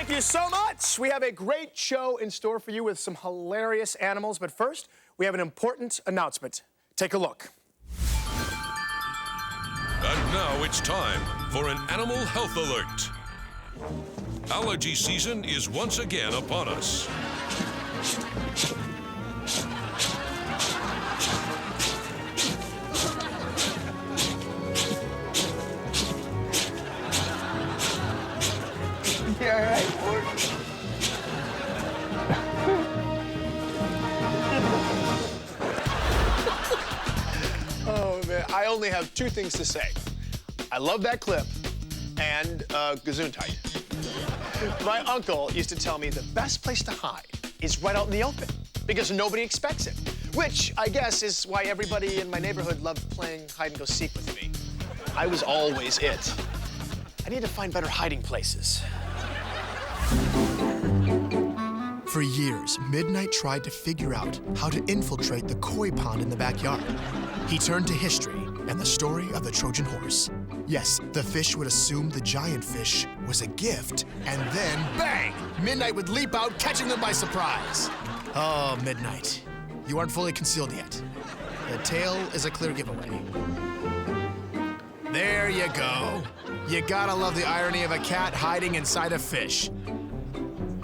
Thank you so much. We have a great show in store for you with some hilarious animals. But first, we have an important announcement. Take a look. And now it's time for an animal health alert. Allergy season is once again upon us. Yeah, right. Oh, man. I only have two things to say. I love that clip and Gesundheit. My uncle used to tell me the best place to hide is right out in the open because nobody expects it, which I guess is why everybody in my neighborhood loved playing hide-and-go-seek with me. I was always it. I need to find better hiding places. For years, Midnight tried to figure out how to infiltrate the koi pond in the backyard. He turned to history and the story of the Trojan horse. Yes, the fish would assume the giant fish was a gift, and then, bang! Midnight would leap out, catching them by surprise. Oh, Midnight, you aren't fully concealed yet. The tail is a clear giveaway. There you go. You gotta love the irony of a cat hiding inside a fish.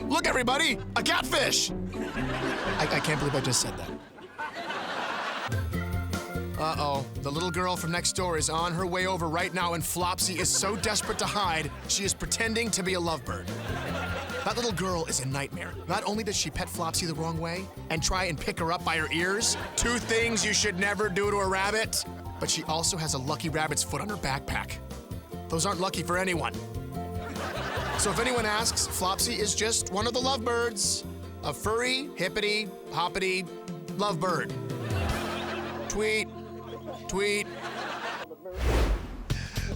Look, everybody, a catfish! I can't believe I just said that. Uh-oh, the little girl from next door is on her way over right now, and Flopsy is so desperate to hide, she is pretending to be a lovebird. That little girl is a nightmare. Not only does she pet Flopsy the wrong way and try and pick her up by her ears, two things you should never do to a rabbit, but she also has a lucky rabbit's foot on her backpack. Those aren't lucky for anyone. So if anyone asks, Flopsy is just one of the lovebirds. A furry, hippity, hoppity lovebird. Tweet, tweet.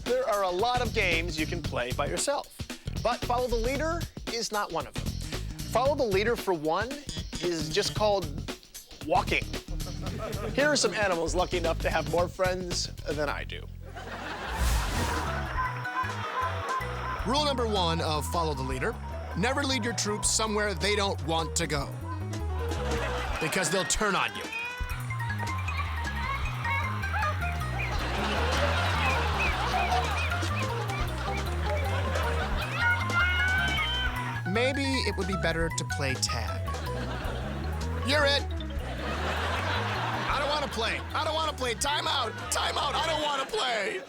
There are a lot of games you can play by yourself, but Follow the Leader is not one of them. Follow the Leader, for one, is just called walking. Here are some animals lucky enough to have more friends than I do. Rule number one of Follow the Leader: never lead your troops somewhere they don't want to go, because they'll turn on you. Maybe it would be better to play tag. You're it. I don't want to play. I don't want to play. Time out. Time out. I don't want to play.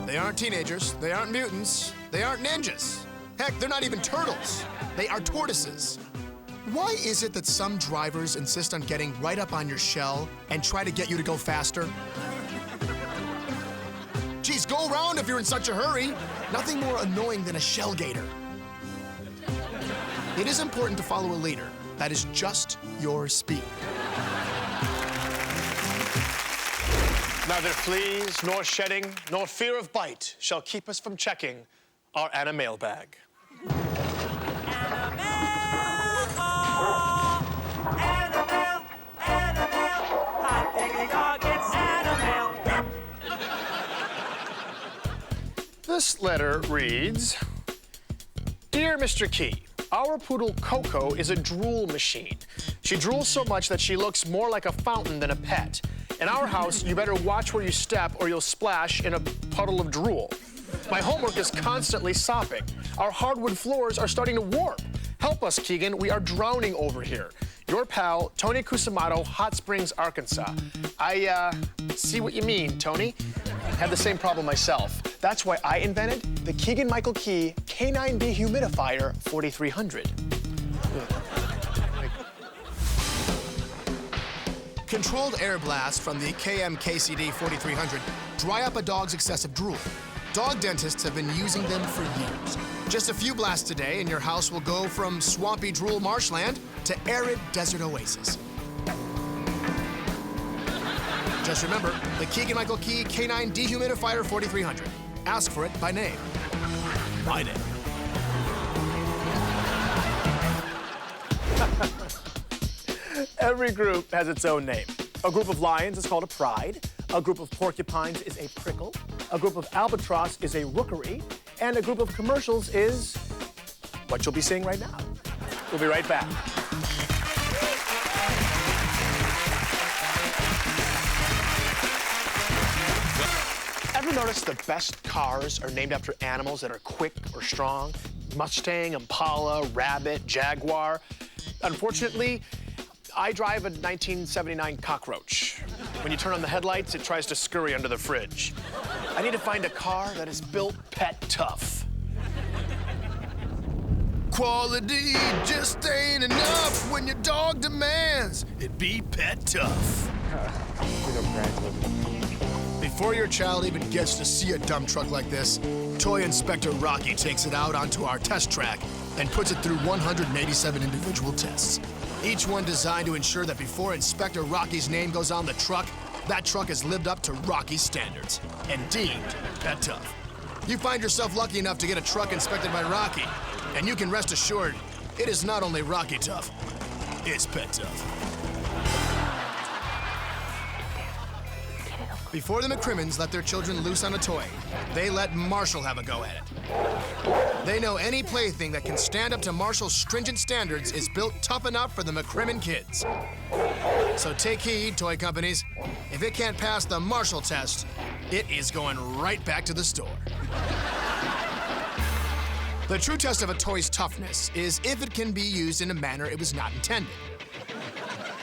They aren't teenagers. They aren't mutants. They aren't ninjas. Heck, they're not even turtles. They are tortoises. Why is it that some drivers insist on getting right up on your shell and try to get you to go faster? Geez, go around if you're in such a hurry. Nothing more annoying than a shell gator. It is important to follow a leader that is just your speed. Neither fleas, nor shedding, nor fear of bite shall keep us from checking our animal bag. This letter reads, Dear Mr. Key, our poodle Coco is a drool machine. She drools so much that she looks more like a fountain than a pet. In our house, you better watch where you step or you'll splash in a puddle of drool. My homework is constantly sopping. Our hardwood floors are starting to warp. Help us, Keegan. We are drowning over here. Your pal, Tony Cusimano, Hot Springs, Arkansas. I see what you mean, Tony. Had the same problem myself. That's why I invented the Keegan Michael Key Canine Dehumidifier 4300. Controlled air blasts from the KMKCD 4300 dry up a dog's excessive drool. Dog dentists have been using them for years. Just a few blasts today and your house will go from swampy drool marshland to arid desert oasis. Just remember, the Keegan Michael Key Canine Dehumidifier 4300. Ask for it by name. My name. Every group has its own name. A group of lions is called a pride. A group of porcupines is a prickle. A group of albatross is a rookery. And a group of commercials is, what you'll be seeing right now. We'll be right back. Ever notice the best cars are named after animals that are quick or strong? Mustang, Impala, Rabbit, Jaguar. Unfortunately, I drive a 1979 cockroach. When you turn on the headlights, it tries to scurry under the fridge. I need to find a car that is built pet tough. Quality just ain't enough when your dog demands it be pet tough. Before your child even gets to see a dump truck like this, Toy Inspector Rocky takes it out onto our test track and puts it through 187 individual tests. Each one designed to ensure that before Inspector Rocky's name goes on the truck, that truck has lived up to Rocky's standards and deemed pet tough. You find yourself lucky enough to get a truck inspected by Rocky, and you can rest assured it is not only Rocky tough, it's pet tough. Before the McCrimmons let their children loose on a toy, they let Marshall have a go at it. They know any plaything that can stand up to Marshall's stringent standards is built tough enough for the McCrimmon kids. So take heed, toy companies. If it can't pass the Marshall test, it is going right back to the store. The true test of a toy's toughness is if it can be used in a manner it was not intended.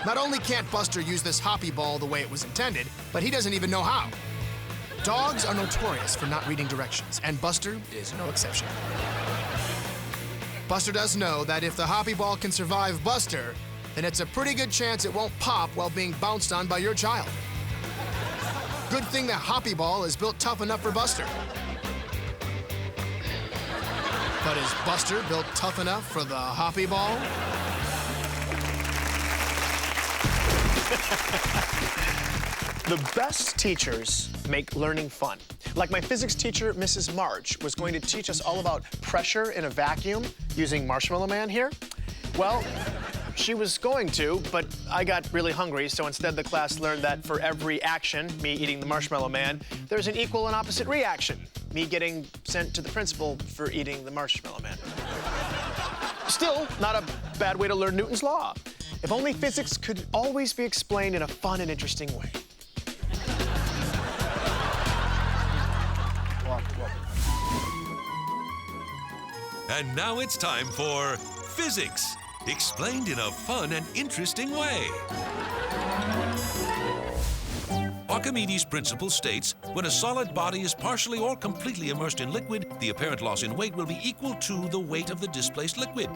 Not only can't Buster use this hoppy ball the way it was intended, but he doesn't even know how. Dogs are notorious for not reading directions, and Buster is no exception. Buster does know that if the hoppy ball can survive Buster, then it's a pretty good chance it won't pop while being bounced on by your child. Good thing the hoppy ball is built tough enough for Buster. But is Buster built tough enough for the hoppy ball? The best teachers make learning fun. Like my physics teacher, Mrs. March, was going to teach us all about pressure in a vacuum using Marshmallow Man here. Well, she was going to, but I got really hungry, so instead the class learned that for every action, me eating the Marshmallow Man, there's an equal and opposite reaction, me getting sent to the principal for eating the Marshmallow Man. Still, not a bad way to learn Newton's law. If only physics could always be explained in a fun and interesting way. And now it's time for Physics, explained in a fun and interesting way. Archimedes' principle states, when a solid body is partially or completely immersed in liquid, the apparent loss in weight will be equal to the weight of the displaced liquid.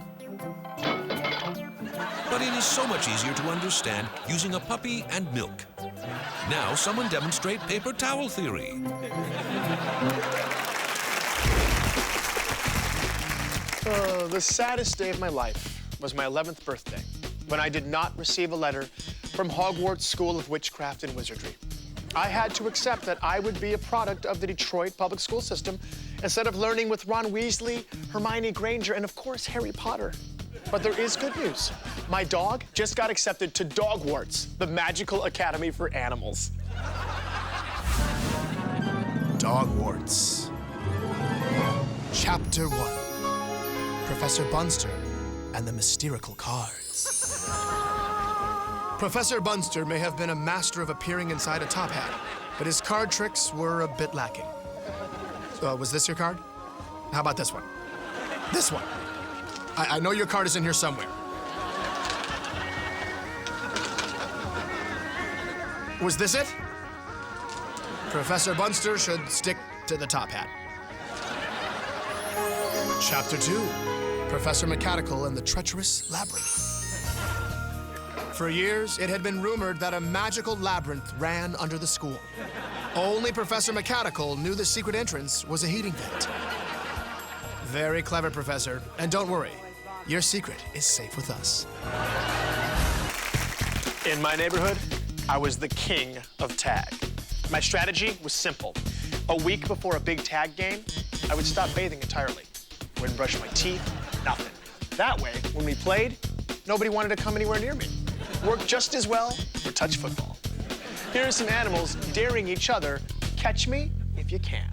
But it is so much easier to understand using a puppy and milk. Now someone demonstrate paper towel theory. The saddest day of my life was my 11th birthday, when I did not receive a letter from Hogwarts School of Witchcraft and Wizardry. I had to accept that I would be a product of the Detroit public school system instead of learning with Ron Weasley, Hermione Granger, and of course, Harry Potter. But there is good news. My dog just got accepted to Dogwarts, the magical academy for animals. Dogwarts. Chapter 1. Professor Bunster and the Mysterical Cards. Professor Bunster may have been a master of appearing inside a top hat, but his card tricks were a bit lacking. Was this your card? How about this one? This one. I know your card is in here somewhere. Was this it? Professor Bunster should stick to the top hat. Chapter 2, Professor McCatical and the Treacherous Labyrinth. For years, it had been rumored that a magical labyrinth ran under the school. Only Professor McCatical knew the secret entrance was a heating vent. Very clever, Professor. And don't worry, your secret is safe with us. In my neighborhood, I was the king of tag. My strategy was simple. A week before a big tag game, I would stop bathing entirely. Wouldn't brush my teeth, nothing. That way, when we played, nobody wanted to come anywhere near me. Worked just as well for touch football. Here are some animals daring each other. Catch me if you can.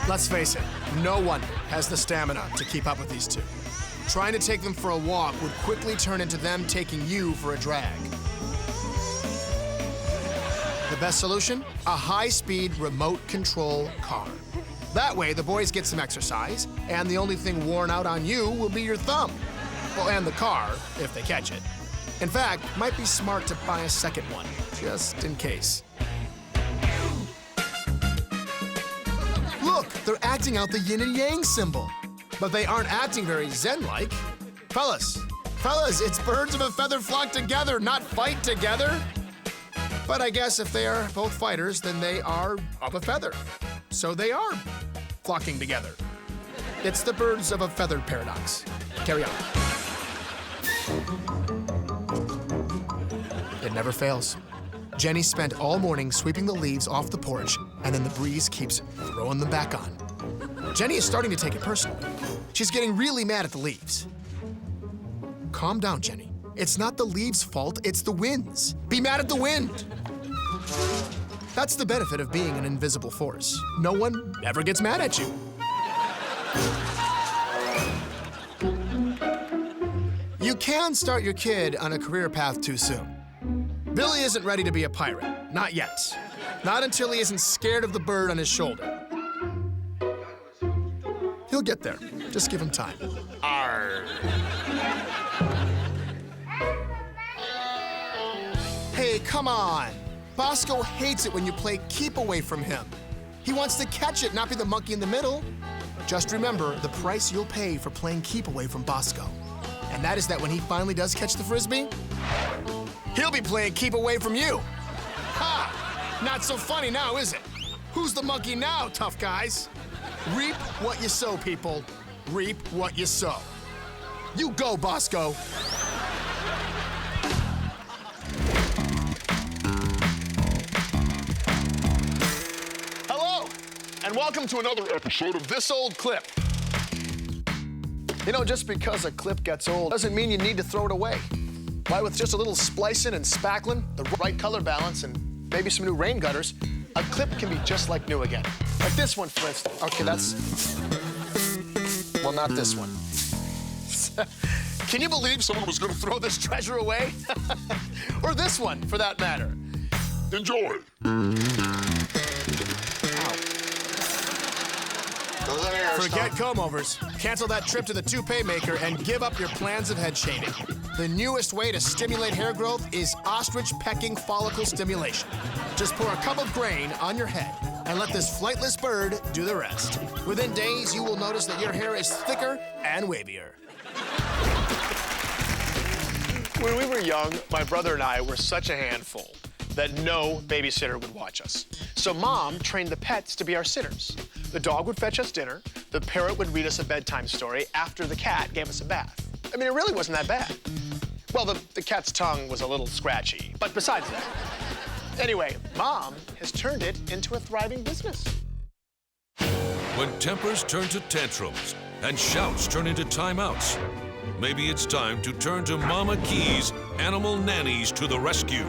Let's face it, no one has the stamina to keep up with these two. Trying to take them for a walk would quickly turn into them taking you for a drag. The best solution? A high-speed remote control car. That way, the boys get some exercise, and the only thing worn out on you will be your thumb. Well, and the car, if they catch it. In fact, might be smart to buy a second one, just in case. Look, they're acting out the yin and yang symbol. But they aren't acting very zen-like. Fellas, it's birds of a feather flock together, not fight together. But I guess if they are both fighters, then they are of a feather. So they are flocking together. It's the birds of a feather paradox. Carry on. It never fails. Jenny spent all morning sweeping the leaves off the porch, and then the breeze keeps throwing them back on. Jenny is starting to take it personally. She's getting really mad at the leaves. Calm down, Jenny. It's not the leaves' fault, it's the wind's. Be mad at the wind. That's the benefit of being an invisible force. No one ever gets mad at you. You can start your kid on a career path too soon. Billy isn't ready to be a pirate. Not yet. Not until he isn't scared of the bird on his shoulder. He'll get there. Just give him time. Arr. Hey, come on. Bosco hates it when you play keep away from him. He wants to catch it, not be the monkey in the middle. Just remember the price you'll pay for playing keep away from Bosco. And that is that when he finally does catch the Frisbee, he'll be playing keep away from you. Ha! Not so funny now, is it? Who's the monkey now, tough guys? Reap what you sow, people. Reap what you sow. You go, Bosco. Hello, and welcome to another episode of This Old Clip. You know, just because a clip gets old doesn't mean you need to throw it away. Why, with just a little splicing and spackling, the right color balance, and maybe some new rain gutters, a clip can be just like new again. Like this one, for instance. Okay, that's... Well, not this one. Can you believe someone was gonna throw this treasure away? Or this one, for that matter. Enjoy. Forget comb-overs. Cancel that trip to the toupee maker and give up your plans of head shaving. The newest way to stimulate hair growth is ostrich pecking follicle stimulation. Just pour a cup of grain on your head and let this flightless bird do the rest. Within days, you will notice that your hair is thicker and wavier. When we were young, my brother and I were such a handful that no babysitter would watch us. So Mom trained the pets to be our sitters. The dog would fetch us dinner, the parrot would read us a bedtime story after the cat gave us a bath. I mean, it really wasn't that bad. Well, the cat's tongue was a little scratchy, but besides that. Anyway, Mom has turned it into a thriving business. When tempers turn to tantrums and shouts turn into timeouts, maybe it's time to turn to Mama Key's animal nannies to the rescue.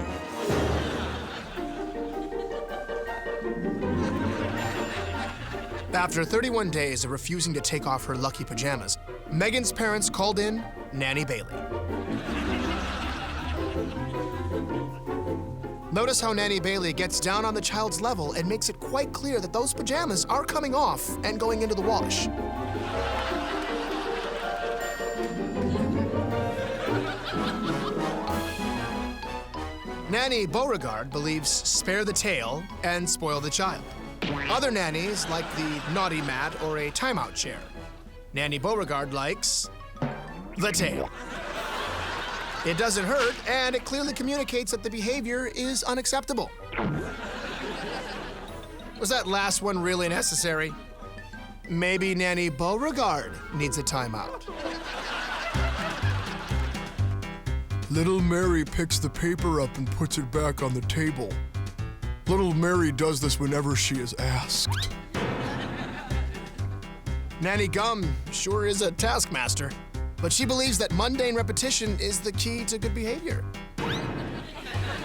After 31 days of refusing to take off her lucky pajamas, Megan's parents called in Nanny Bailey. Notice how Nanny Bailey gets down on the child's level and makes it quite clear that those pajamas are coming off and going into the wash. Nanny Beauregard believes spare the tail and spoil the child. Other nannies like the naughty mat or a timeout chair. Nanny Beauregard likes the tail. It doesn't hurt, and it clearly communicates that the behavior is unacceptable. Was that last one really necessary? Maybe Nanny Beauregard needs a timeout. Little Mary picks the paper up and puts it back on the table. Little Mary does this whenever she is asked. Nanny Gum sure is a taskmaster, but she believes that mundane repetition is the key to good behavior.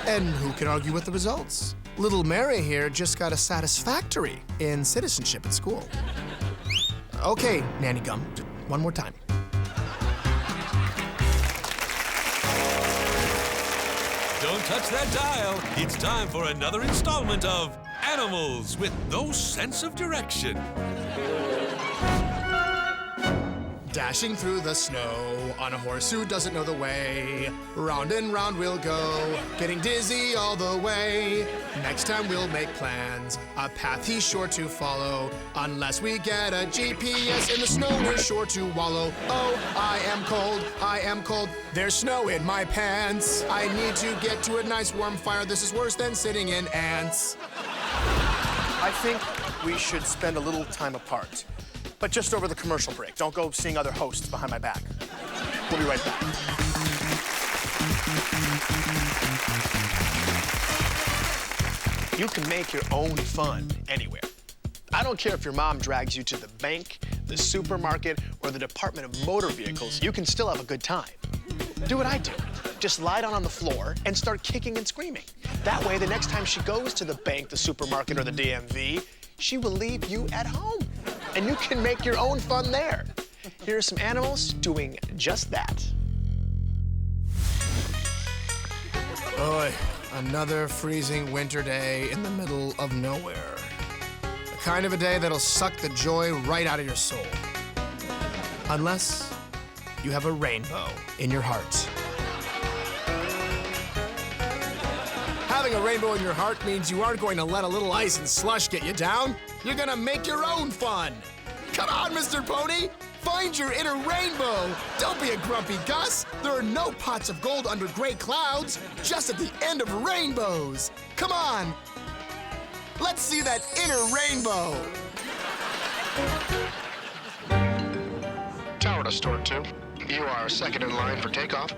And who can argue with the results? Little Mary here just got a satisfactory in citizenship at school. Okay, Nanny Gum, one more time. Don't touch that dial. It's time for another installment of Animals with No Sense of Direction. Dashing through the snow on a horse who doesn't know the way. Round and round we'll go, getting dizzy all the way. Next time we'll make plans, a path he's sure to follow. Unless we get a GPS in the snow, we're sure to wallow. Oh, I am cold, there's snow in my pants. I need to get to a nice warm fire. This is worse than sitting in ants. I think we should spend a little time apart. But just over the commercial break. Don't go seeing other hosts behind my back. We'll be right back. You can make your own fun anywhere. I don't care if your mom drags you to the bank, the supermarket, or the Department of Motor Vehicles, you can still have a good time. Do what I do. Just lie down on the floor and start kicking and screaming. That way, the next time she goes to the bank, the supermarket, or the DMV, she will leave you at home. And you can make your own fun there. Here are some animals doing just that. Boy, another freezing winter day in the middle of nowhere. The kind of a day that'll suck the joy right out of your soul. Unless you have a rainbow in your heart. Having a rainbow in your heart means you aren't going to let a little ice and slush get you down. You're gonna make your own fun. Come on, Mr. Pony. Find your inner rainbow. Don't be a grumpy Gus. There are no pots of gold under gray clouds, just at the end of rainbows. Come on. Let's see that inner rainbow. Tower to Stork 2. You are second in line for takeoff.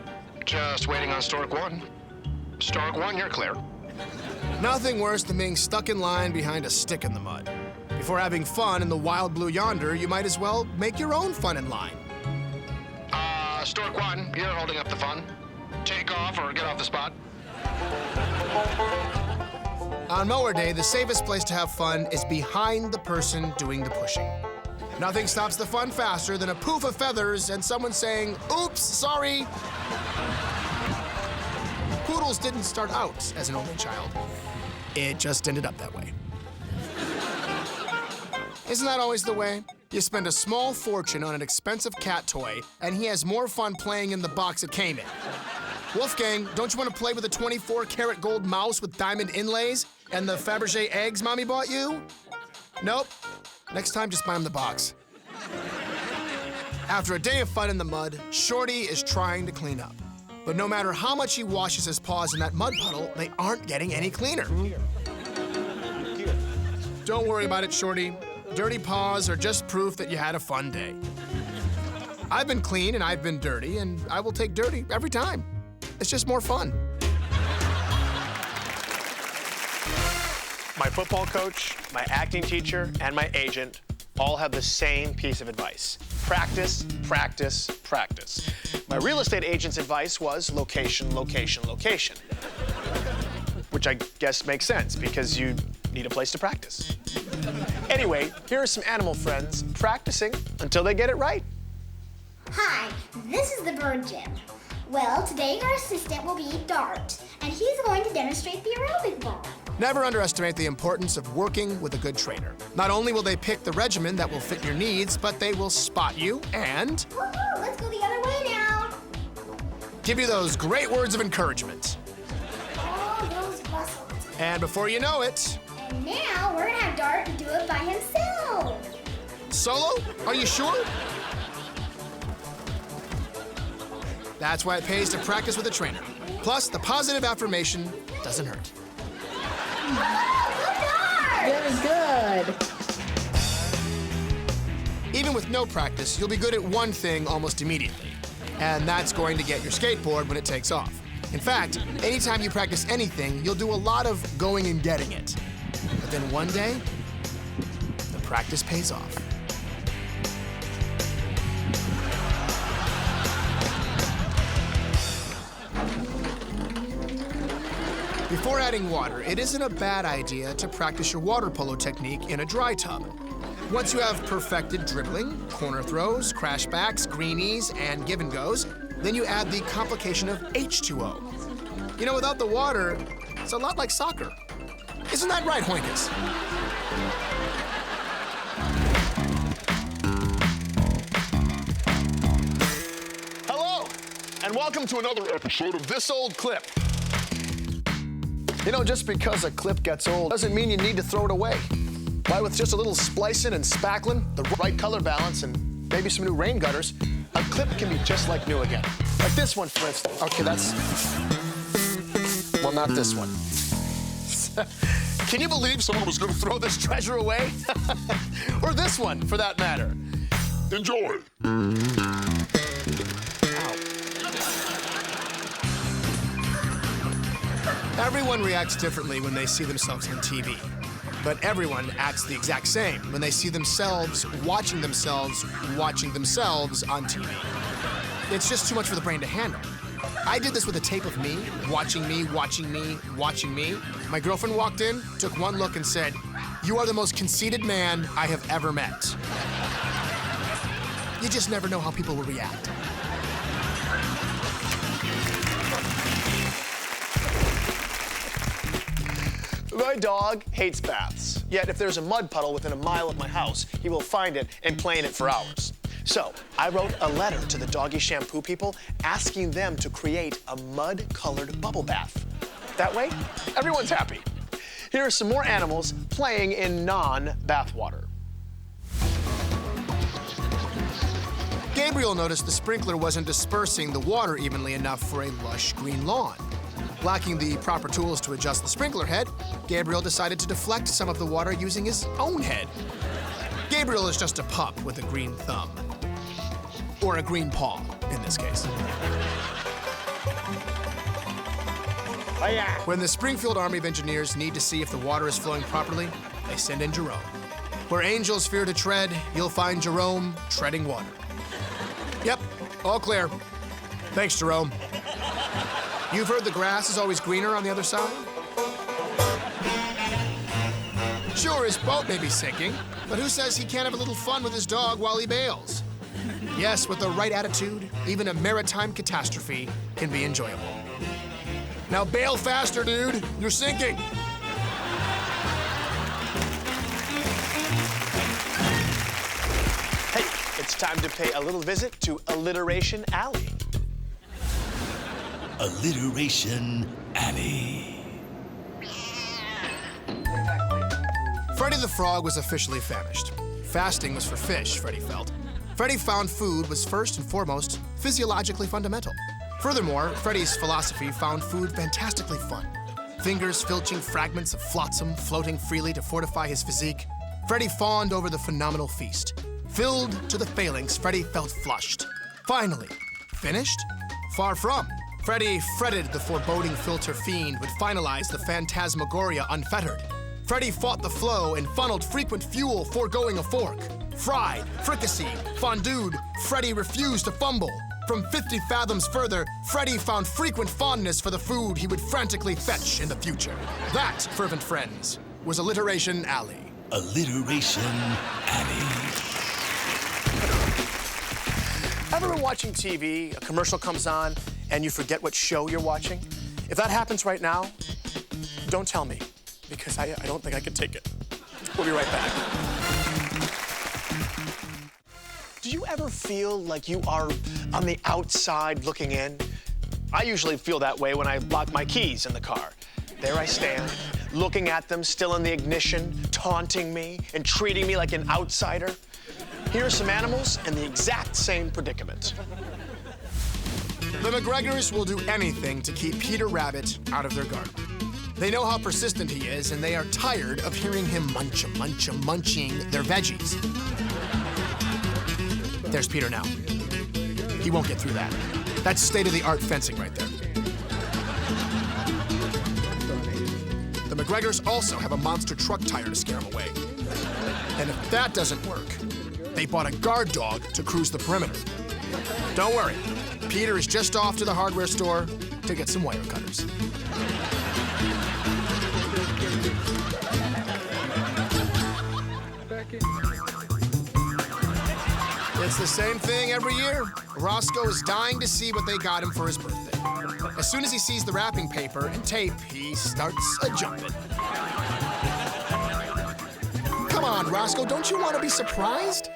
Just waiting on Stork 1. Stork 1, you're clear. Nothing worse than being stuck in line behind a stick in the mud. Before having fun in the wild blue yonder, you might as well make your own fun in line. Stork 1, you're holding up the fun. Take off or get off the spot. On mower day, the safest place to have fun is behind the person doing the pushing. Nothing stops the fun faster than a poof of feathers and someone saying, "Oops, sorry." Poodles didn't start out as an only child. It just ended up that way. Isn't that always the way? You spend a small fortune on an expensive cat toy, and he has more fun playing in the box it came in. Wolfgang, don't you want to play with a 24-karat gold mouse with diamond inlays and the Fabergé eggs Mommy bought you? Nope. Next time, just buy him the box. After a day of fun in the mud, Shorty is trying to clean up. But no matter how much he washes his paws in that mud puddle, they aren't getting any cleaner. Don't worry about it, Shorty. Dirty paws are just proof that you had a fun day. I've been clean and I've been dirty, and I will take dirty every time. It's just more fun. My football coach, my acting teacher, and my agent all have the same piece of advice. Practice, practice, practice. My real estate agent's advice was location, location, location. Which I guess makes sense because you need a place to practice. Anyway, here are some animal friends practicing until they get it right. Hi, this is the bird gym. Well, today our assistant will be Dart, and he's going to demonstrate the aerobic ball. Never underestimate the importance of working with a good trainer. Not only will they pick the regimen that will fit your needs, but they will spot you and Woohoo, let's go the other way now. give you those great words of encouragement. All those muscles. And before you know it, And now we're gonna have Dart do it by himself. solo? Are you sure? That's why it pays to practice with a trainer. Plus, the positive affirmation doesn't hurt. Go Dart! Very good. Even with no practice, you'll be good at one thing almost immediately. And that's going to get your skateboard when it takes off. In fact, anytime you practice anything, you'll do a lot of going and getting it. But then one day, the practice pays off. Before adding water, it isn't a bad idea to practice your water polo technique in a dry tub. Once you have perfected dribbling, corner throws, crashbacks, greenies, and give and goes, then you add the complication of H2O. You know, without the water, it's a lot like soccer. Isn't that right, Hoinkus? Hello, and welcome to another episode of This Old Clip. You know, just because a clip gets old doesn't mean you need to throw it away. Why, with just a little splicing and spackling, the right color balance, and maybe some new rain gutters, a clip can be just like new again. Like this one, for instance. Okay, that's... well, not this one. Can you believe someone was going to throw this treasure away? Or this one, for that matter. Enjoy. Everyone reacts differently when they see themselves on TV. But everyone acts the exact same when they see themselves watching themselves on TV. It's just too much for the brain to handle. I did this with a tape of me, watching me. My girlfriend walked in, took one look and said, "You are the most conceited man I have ever met." You just never know how people will react. My dog hates baths. Yet if there's a mud puddle within a mile of my house, he will find it and play in it for hours. So I wrote a letter to the doggy shampoo people asking them to create a mud-colored bubble bath. That way, everyone's happy. Here are some more animals playing in non-bath water. Gabriel noticed the sprinkler wasn't dispersing the water evenly enough for a lush green lawn. Lacking the proper tools to adjust the sprinkler head, Gabriel decided to deflect some of the water using his own head. Gabriel is just a pup with a green thumb. Or a green paw, in this case. When the Springfield Army of Engineers need to see if the water is flowing properly, they send in Jerome. Where angels fear to tread, you'll find Jerome treading water. Yep, all clear. Thanks, Jerome. You've heard the grass is always greener on the other side? Sure, his boat may be sinking, but who says he can't have a little fun with his dog while he bails? Yes, with the right attitude, even a maritime catastrophe can be enjoyable. Now bail faster, dude. You're sinking. Hey, it's time to pay a little visit to Alliteration Alley. Alliteration Alley. Freddy the Frog was officially famished. Fasting was for fish, Freddy felt. Freddy found food was first and foremost physiologically fundamental. Furthermore, Freddy's philosophy found food fantastically fun. Fingers filching fragments of flotsam floating freely to fortify his physique, Freddy fawned over the phenomenal feast. Filled to the phalanx, Freddy felt flushed. Finally, finished? Far from. Freddy fretted the foreboding filter fiend would finalize the phantasmagoria unfettered. Freddy fought the flow and funneled frequent fuel, foregoing a fork. Fried, fricasseed, fondued, Freddy refused to fumble. From 50 fathoms further, Freddy found frequent fondness for the food he would frantically fetch in the future. That, fervent friends, was Alliteration Alley. Alliteration Alley. Ever been watching TV, a commercial comes on, and you forget what show you're watching? If that happens right now, don't tell me, because I don't think I can take it. We'll be right back. Do you ever feel like you are on the outside looking in? I usually feel that way when I lock my keys in the car. There I stand, looking at them, still in the ignition, taunting me and treating me like an outsider. Here are some animals in the exact same predicament. The McGregors will do anything to keep Peter Rabbit out of their garden. They know how persistent he is, and they are tired of hearing him munching their veggies. There's Peter now. He won't get through that. That's state-of-the-art fencing right there. The McGregors also have a monster truck tire to scare him away. And if that doesn't work, they bought a guard dog to cruise the perimeter. Don't worry, Peter is just off to the hardware store to get some wire cutters. It's the same thing every year. Roscoe is dying to see what they got him for his birthday. As soon as he sees the wrapping paper and tape, he starts a-jumping. Come on, Roscoe, don't you want to be surprised?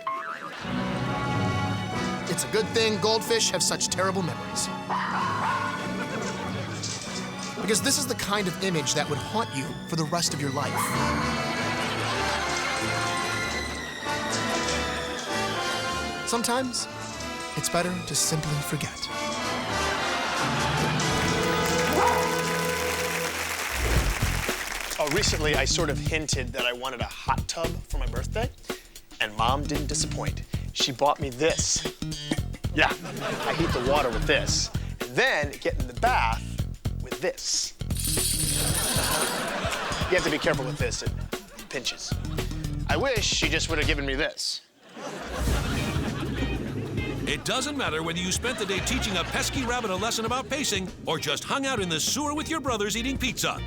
It's a good thing goldfish have such terrible memories. Because this is the kind of image that would haunt you for the rest of your life. Sometimes, it's better to simply forget. Oh, recently I sort of hinted that I wanted a hot tub for my birthday, and Mom didn't disappoint. She bought me this. Yeah, I heat the water with this, and then get in the bath with this. You have to be careful with this, it pinches. I wish she just would have given me this. It doesn't matter whether you spent the day teaching a pesky rabbit a lesson about pacing or just hung out in the sewer with your brothers eating pizza.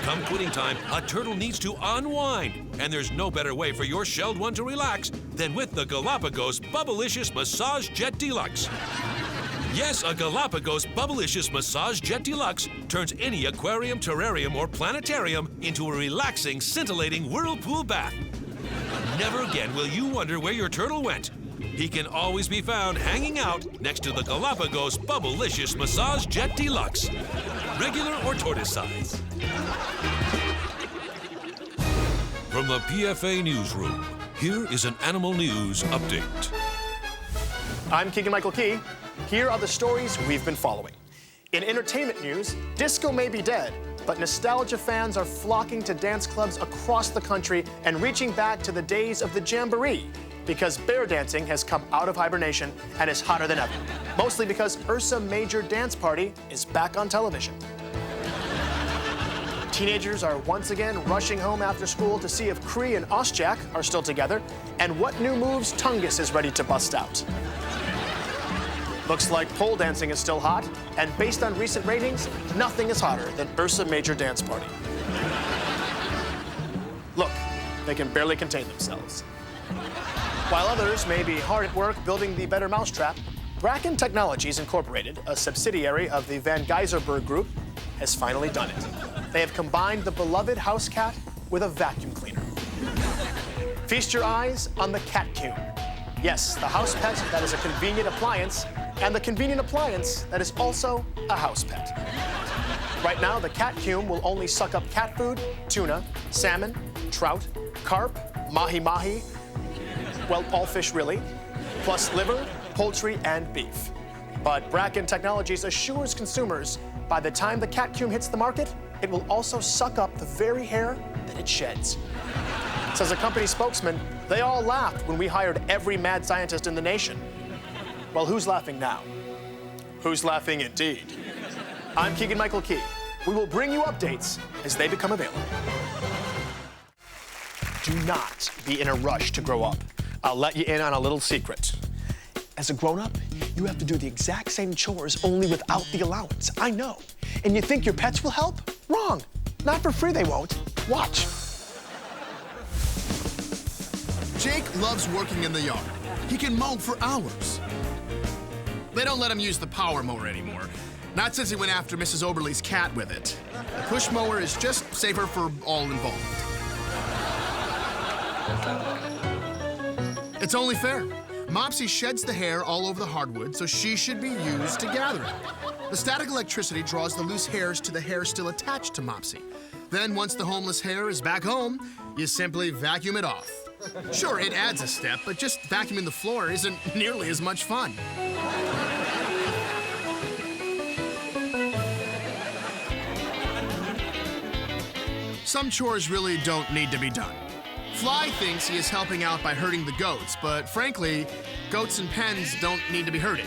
Come quitting time, a turtle needs to unwind, and there's no better way for your shelled one to relax than with the Galapagos Bubblicious Massage Jet Deluxe. Yes, a Galapagos Bubblicious Massage Jet Deluxe turns any aquarium, terrarium, or planetarium into a relaxing, scintillating whirlpool bath. Never again will you wonder where your turtle went. He can always be found hanging out next to the Galapagos Bubblicious Massage Jet Deluxe. Regular or tortoise size. From the PFA Newsroom, here is an Animal News update. I'm Keegan Michael Key. Here are the stories we've been following. In entertainment news, disco may be dead, but nostalgia fans are flocking to dance clubs across the country and reaching back to the days of the jamboree, because bear dancing has come out of hibernation and is hotter than ever, mostly because Ursa Major Dance Party is back on television. Teenagers are once again rushing home after school to see if Cree and Ostjak are still together and what new moves Tungus is ready to bust out. Looks like pole dancing is still hot, and based on recent ratings, nothing is hotter than Ursa Major Dance Party. Look, they can barely contain themselves. While others may be hard at work building the better mousetrap, Bracken Technologies Incorporated, a subsidiary of the Van Geyserberg Group, has finally done it. They have combined the beloved house cat with a vacuum cleaner. Feast your eyes on the CatCume. Yes, the house pet that is a convenient appliance, and the convenient appliance that is also a house pet. Right now, the CatCume will only suck up cat food, tuna, salmon, trout, carp, mahi-mahi, well, all fish really, plus liver, poultry, and beef. But Bracken Technologies assures consumers by the time the CatCume hits the market, it will also suck up the very hair that it sheds. Says a company spokesman, they all laughed when we hired every mad scientist in the nation. Well, who's laughing now? Who's laughing indeed? I'm Keegan Michael Key. We will bring you updates as they become available. Do not be in a rush to grow up. I'll let you in on a little secret. As a grown-up, you have to do the exact same chores, only without the allowance. I know. And you think your pets will help? Wrong. Not for free, they won't. Watch. Jake loves working in the yard. He can mow for hours. They don't let him use the power mower anymore. Not since he went after Mrs. Oberle's cat with it. The push mower is just safer for all involved. It's only fair. Mopsy sheds the hair all over the hardwood, so she should be used to gather it. The static electricity draws the loose hairs to the hair still attached to Mopsy. Then, once the homeless hair is back home, you simply vacuum it off. Sure, it adds a step, but just vacuuming the floor isn't nearly as much fun. Some chores really don't need to be done. Fly thinks he is helping out by herding the goats, but frankly, goats in pens don't need to be herded.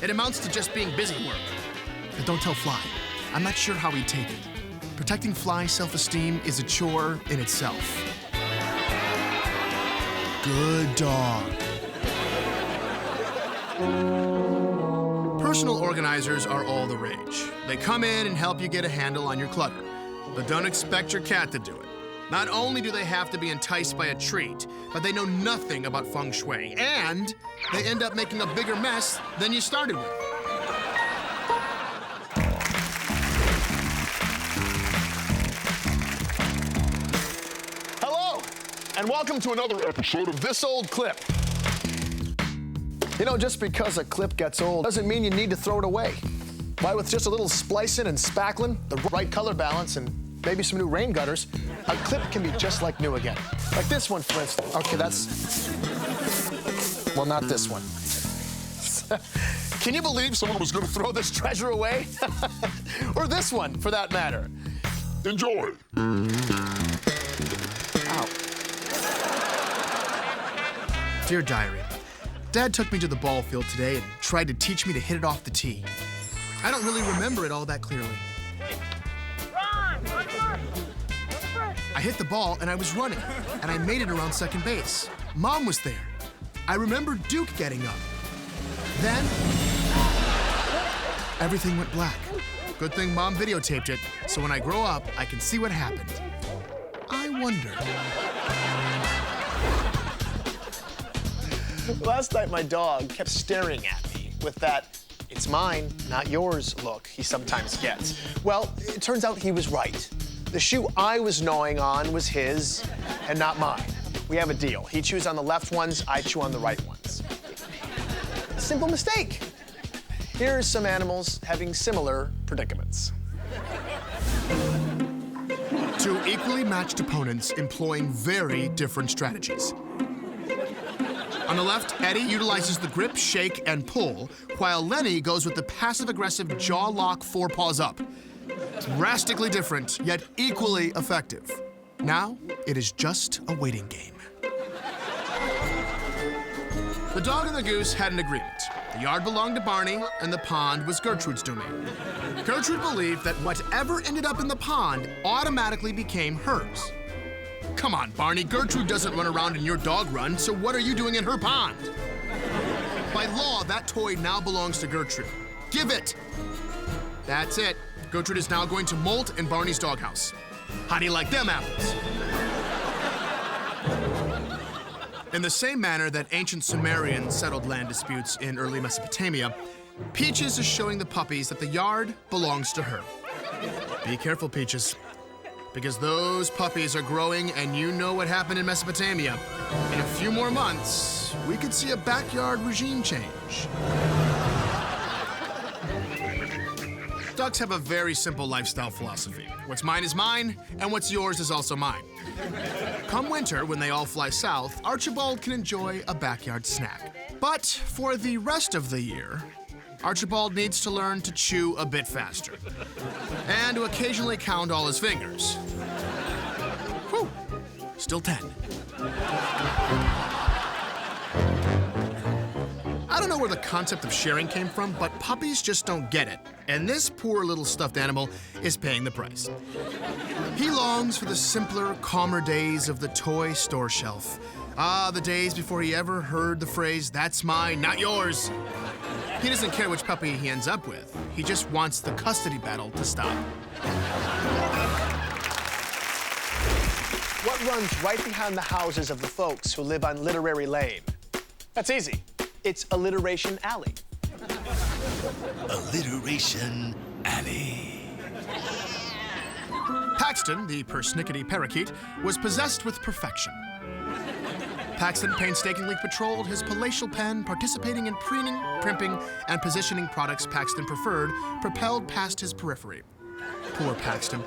It amounts to just being busy work. But don't tell Fly. I'm not sure how he'd take it. Protecting Fly's self-esteem is a chore in itself. Good dog. Personal organizers are all the rage. They come in and help you get a handle on your clutter. But don't expect your cat to do it. Not only do they have to be enticed by a treat, but they know nothing about feng shui, and they end up making a bigger mess than you started with. Hello, and welcome to another episode of This Old Clip. You know, just because a clip gets old doesn't mean you need to throw it away. Why, with just a little splicing and spackling, the right color balance, and maybe some new rain gutters, a clip can be just like new again. Like this one, for instance. Okay, that's... Well, not this one. Can you believe someone was going to throw this treasure away? Or this one, for that matter. Enjoy. Ow. Dear Diary, Dad took me to the ball field today and tried to teach me to hit it off the tee. I don't really remember it all that clearly. I hit the ball and I was running, and I made it around second base. Mom was there. I remember Duke getting up. Then, everything went black. Good thing Mom videotaped it, so when I grow up, I can see what happened. I wonder. Last night, my dog kept staring at me with that "it's mine, not yours" look he sometimes gets. Well, it turns out he was right. The shoe I was gnawing on was his and not mine. We have a deal. He chews on the left ones, I chew on the right ones. Simple mistake. Here are some animals having similar predicaments. Two equally matched opponents employing very different strategies. On the left, Eddie utilizes the grip, shake, and pull, while Lenny goes with the passive-aggressive jaw lock, forepaws up. Drastically different, yet equally effective. Now, it is just a waiting game. The dog and the goose had an agreement. The yard belonged to Barney, and the pond was Gertrude's domain. Gertrude believed that whatever ended up in the pond automatically became hers. Come on, Barney, Gertrude doesn't run around in your dog run, so what are you doing in her pond? By law, that toy now belongs to Gertrude. Give it! That's it. Gertrude is now going to molt in Barney's doghouse. How do you like them apples? In the same manner that ancient Sumerians settled land disputes in early Mesopotamia, Peaches is showing the puppies that the yard belongs to her. Be careful, Peaches, because those puppies are growing, and you know what happened in Mesopotamia. In a few more months, we could see a backyard regime change. Ducks have a very simple lifestyle philosophy. What's mine is mine, and what's yours is also mine. Come winter, when they all fly south, Archibald can enjoy a backyard snack. But for the rest of the year, Archibald needs to learn to chew a bit faster and to occasionally count all his fingers. Whew, still 10. I don't know where the concept of sharing came from, but puppies just don't get it. And this poor little stuffed animal is paying the price. He longs for the simpler, calmer days of the toy store shelf. Ah, the days before he ever heard the phrase, "That's mine, not yours." He doesn't care which puppy he ends up with. He just wants the custody battle to stop. What runs right behind the houses of the folks who live on Literary Lane? That's easy. It's Alliteration Alley. Alliteration Alley. Paxton, the persnickety parakeet, was possessed with perfection. Paxton painstakingly patrolled his palatial pen, participating in preening, primping, and positioning products Paxton preferred, propelled past his periphery. Poor Paxton.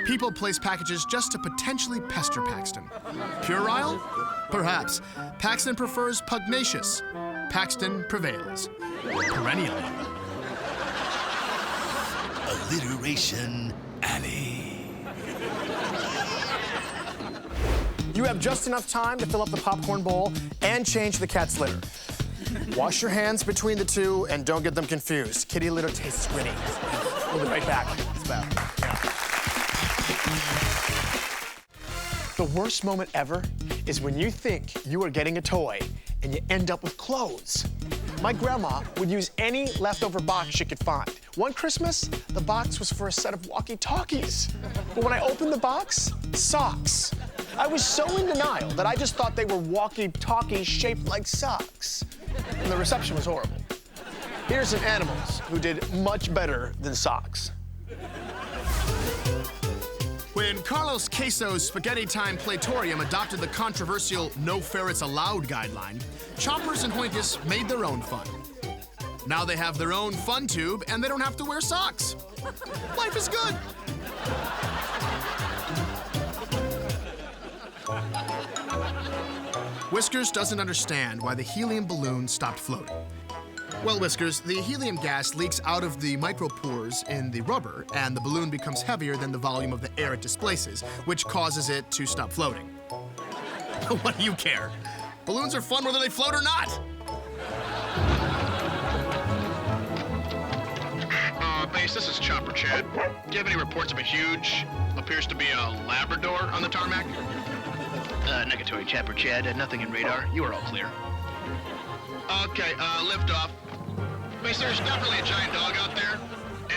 People place packages just to potentially pester Paxton. Puerile? Perhaps. Paxton prefers pugnacious. Paxton prevails. Perennially. Alliteration Alley. You have just enough time to fill up the popcorn bowl and change the cat's litter. Wash your hands between the two and don't get them confused. Kitty litter tastes gritty. We'll be right back. It's bad. The worst moment ever is when you think you are getting a toy and you end up with clothes. My grandma would use any leftover box she could find. One Christmas, the box was for a set of walkie-talkies. But when I opened the box, socks. I was so in denial that I just thought they were walkie-talkies shaped like socks. And the reception was horrible. Here's some animals who did much better than socks. When Carlos Queso's Spaghetti Time Platorium adopted the controversial No Ferrets Allowed guideline, chompers and hointus made their own fun. Now they have their own fun tube and they don't have to wear socks. Life is good. Whiskers doesn't understand why the helium balloon stopped floating. Well, Whiskers, the helium gas leaks out of the micropores in the rubber, and the balloon becomes heavier than the volume of the air it displaces, which causes it to stop floating. What do you care? Balloons are fun whether they float or not. Base, this is Chopper Chad. Do you have any reports of a huge, appears to be a Labrador on the tarmac? Negatory, Chopper Chad. Nothing in radar. You are all clear. Okay, lift off. Base, there's definitely a giant dog out there.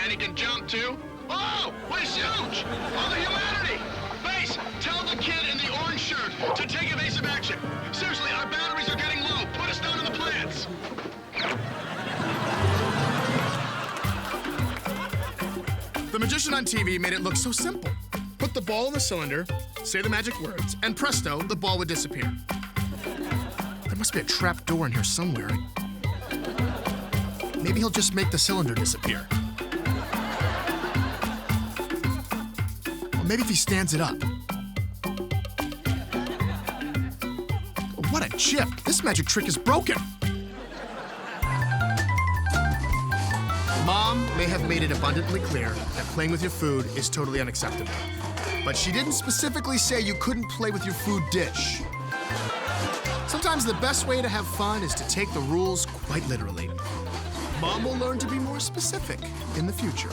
And he can jump too. Oh, he's huge! All the humanity! Base, tell the kid in the orange shirt to take evasive action. Seriously, our batteries are getting low. Put us down in the plants. The magician on TV made it look so simple. Put the ball in the cylinder, say the magic words, and presto, the ball would disappear. There must be a trap door in here somewhere. Maybe he'll just make the cylinder disappear. Or maybe if he stands it up. What a chip! This magic trick is broken! Mom may have made it abundantly clear that playing with your food is totally unacceptable. But she didn't specifically say you couldn't play with your food dish. Sometimes the best way to have fun is to take the rules quite literally. Mom will learn to be more specific in the future.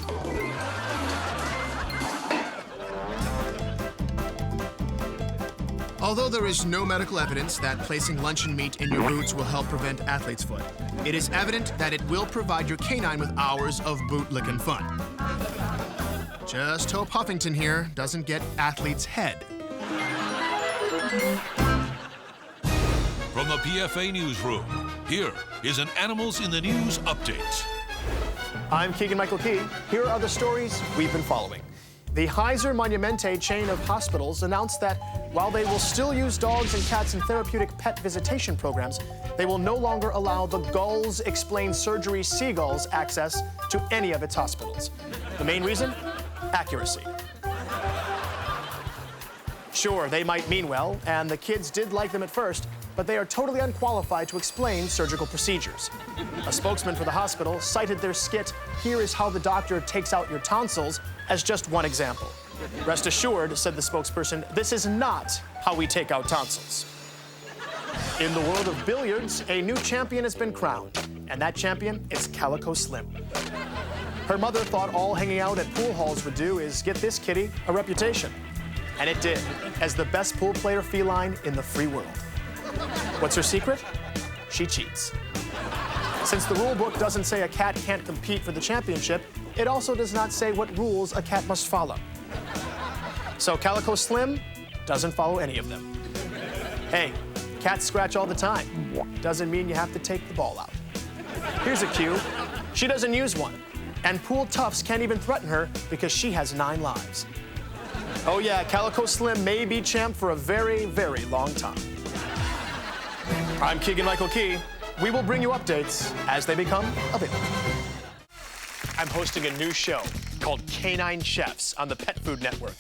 Although there is no medical evidence that placing luncheon meat in your boots will help prevent athlete's foot, it is evident that it will provide your canine with hours of boot-licking fun. Just hope Huffington here doesn't get athlete's head. From the PFA Newsroom, here is an Animals in the News update. I'm Keegan Michael Key. Here are the stories we've been following. The Heiser Monumente chain of hospitals announced that while they will still use dogs and cats in therapeutic pet visitation programs, they will no longer allow the Gulls Explain Surgery Seagulls access to any of its hospitals. The main reason? Accuracy. Sure, they might mean well, and the kids did like them at first, but they are totally unqualified to explain surgical procedures. A spokesman for the hospital cited their skit, "Here is how the doctor takes out your tonsils," as just one example. Rest assured, said the spokesperson, this is not how we take out tonsils. In the world of billiards, a new champion has been crowned, and that champion is Calico Slim. Her mother thought all hanging out at pool halls would do is get this kitty a reputation. And it did, as the best pool player feline in the free world. What's her secret? She cheats. Since the rule book doesn't say a cat can't compete for the championship, it also does not say what rules a cat must follow. So Calico Slim doesn't follow any of them. Hey, cats scratch all the time. Doesn't mean you have to take the ball out. Here's a cue. She doesn't use one. And pool toughs can't even threaten her because she has 9 lives. Oh yeah, Calico Slim may be champ for a very, very long time. I'm Keegan Michael Key. We will bring you updates as they become available. I'm hosting a new show called Canine Chefs on the Pet Food Network.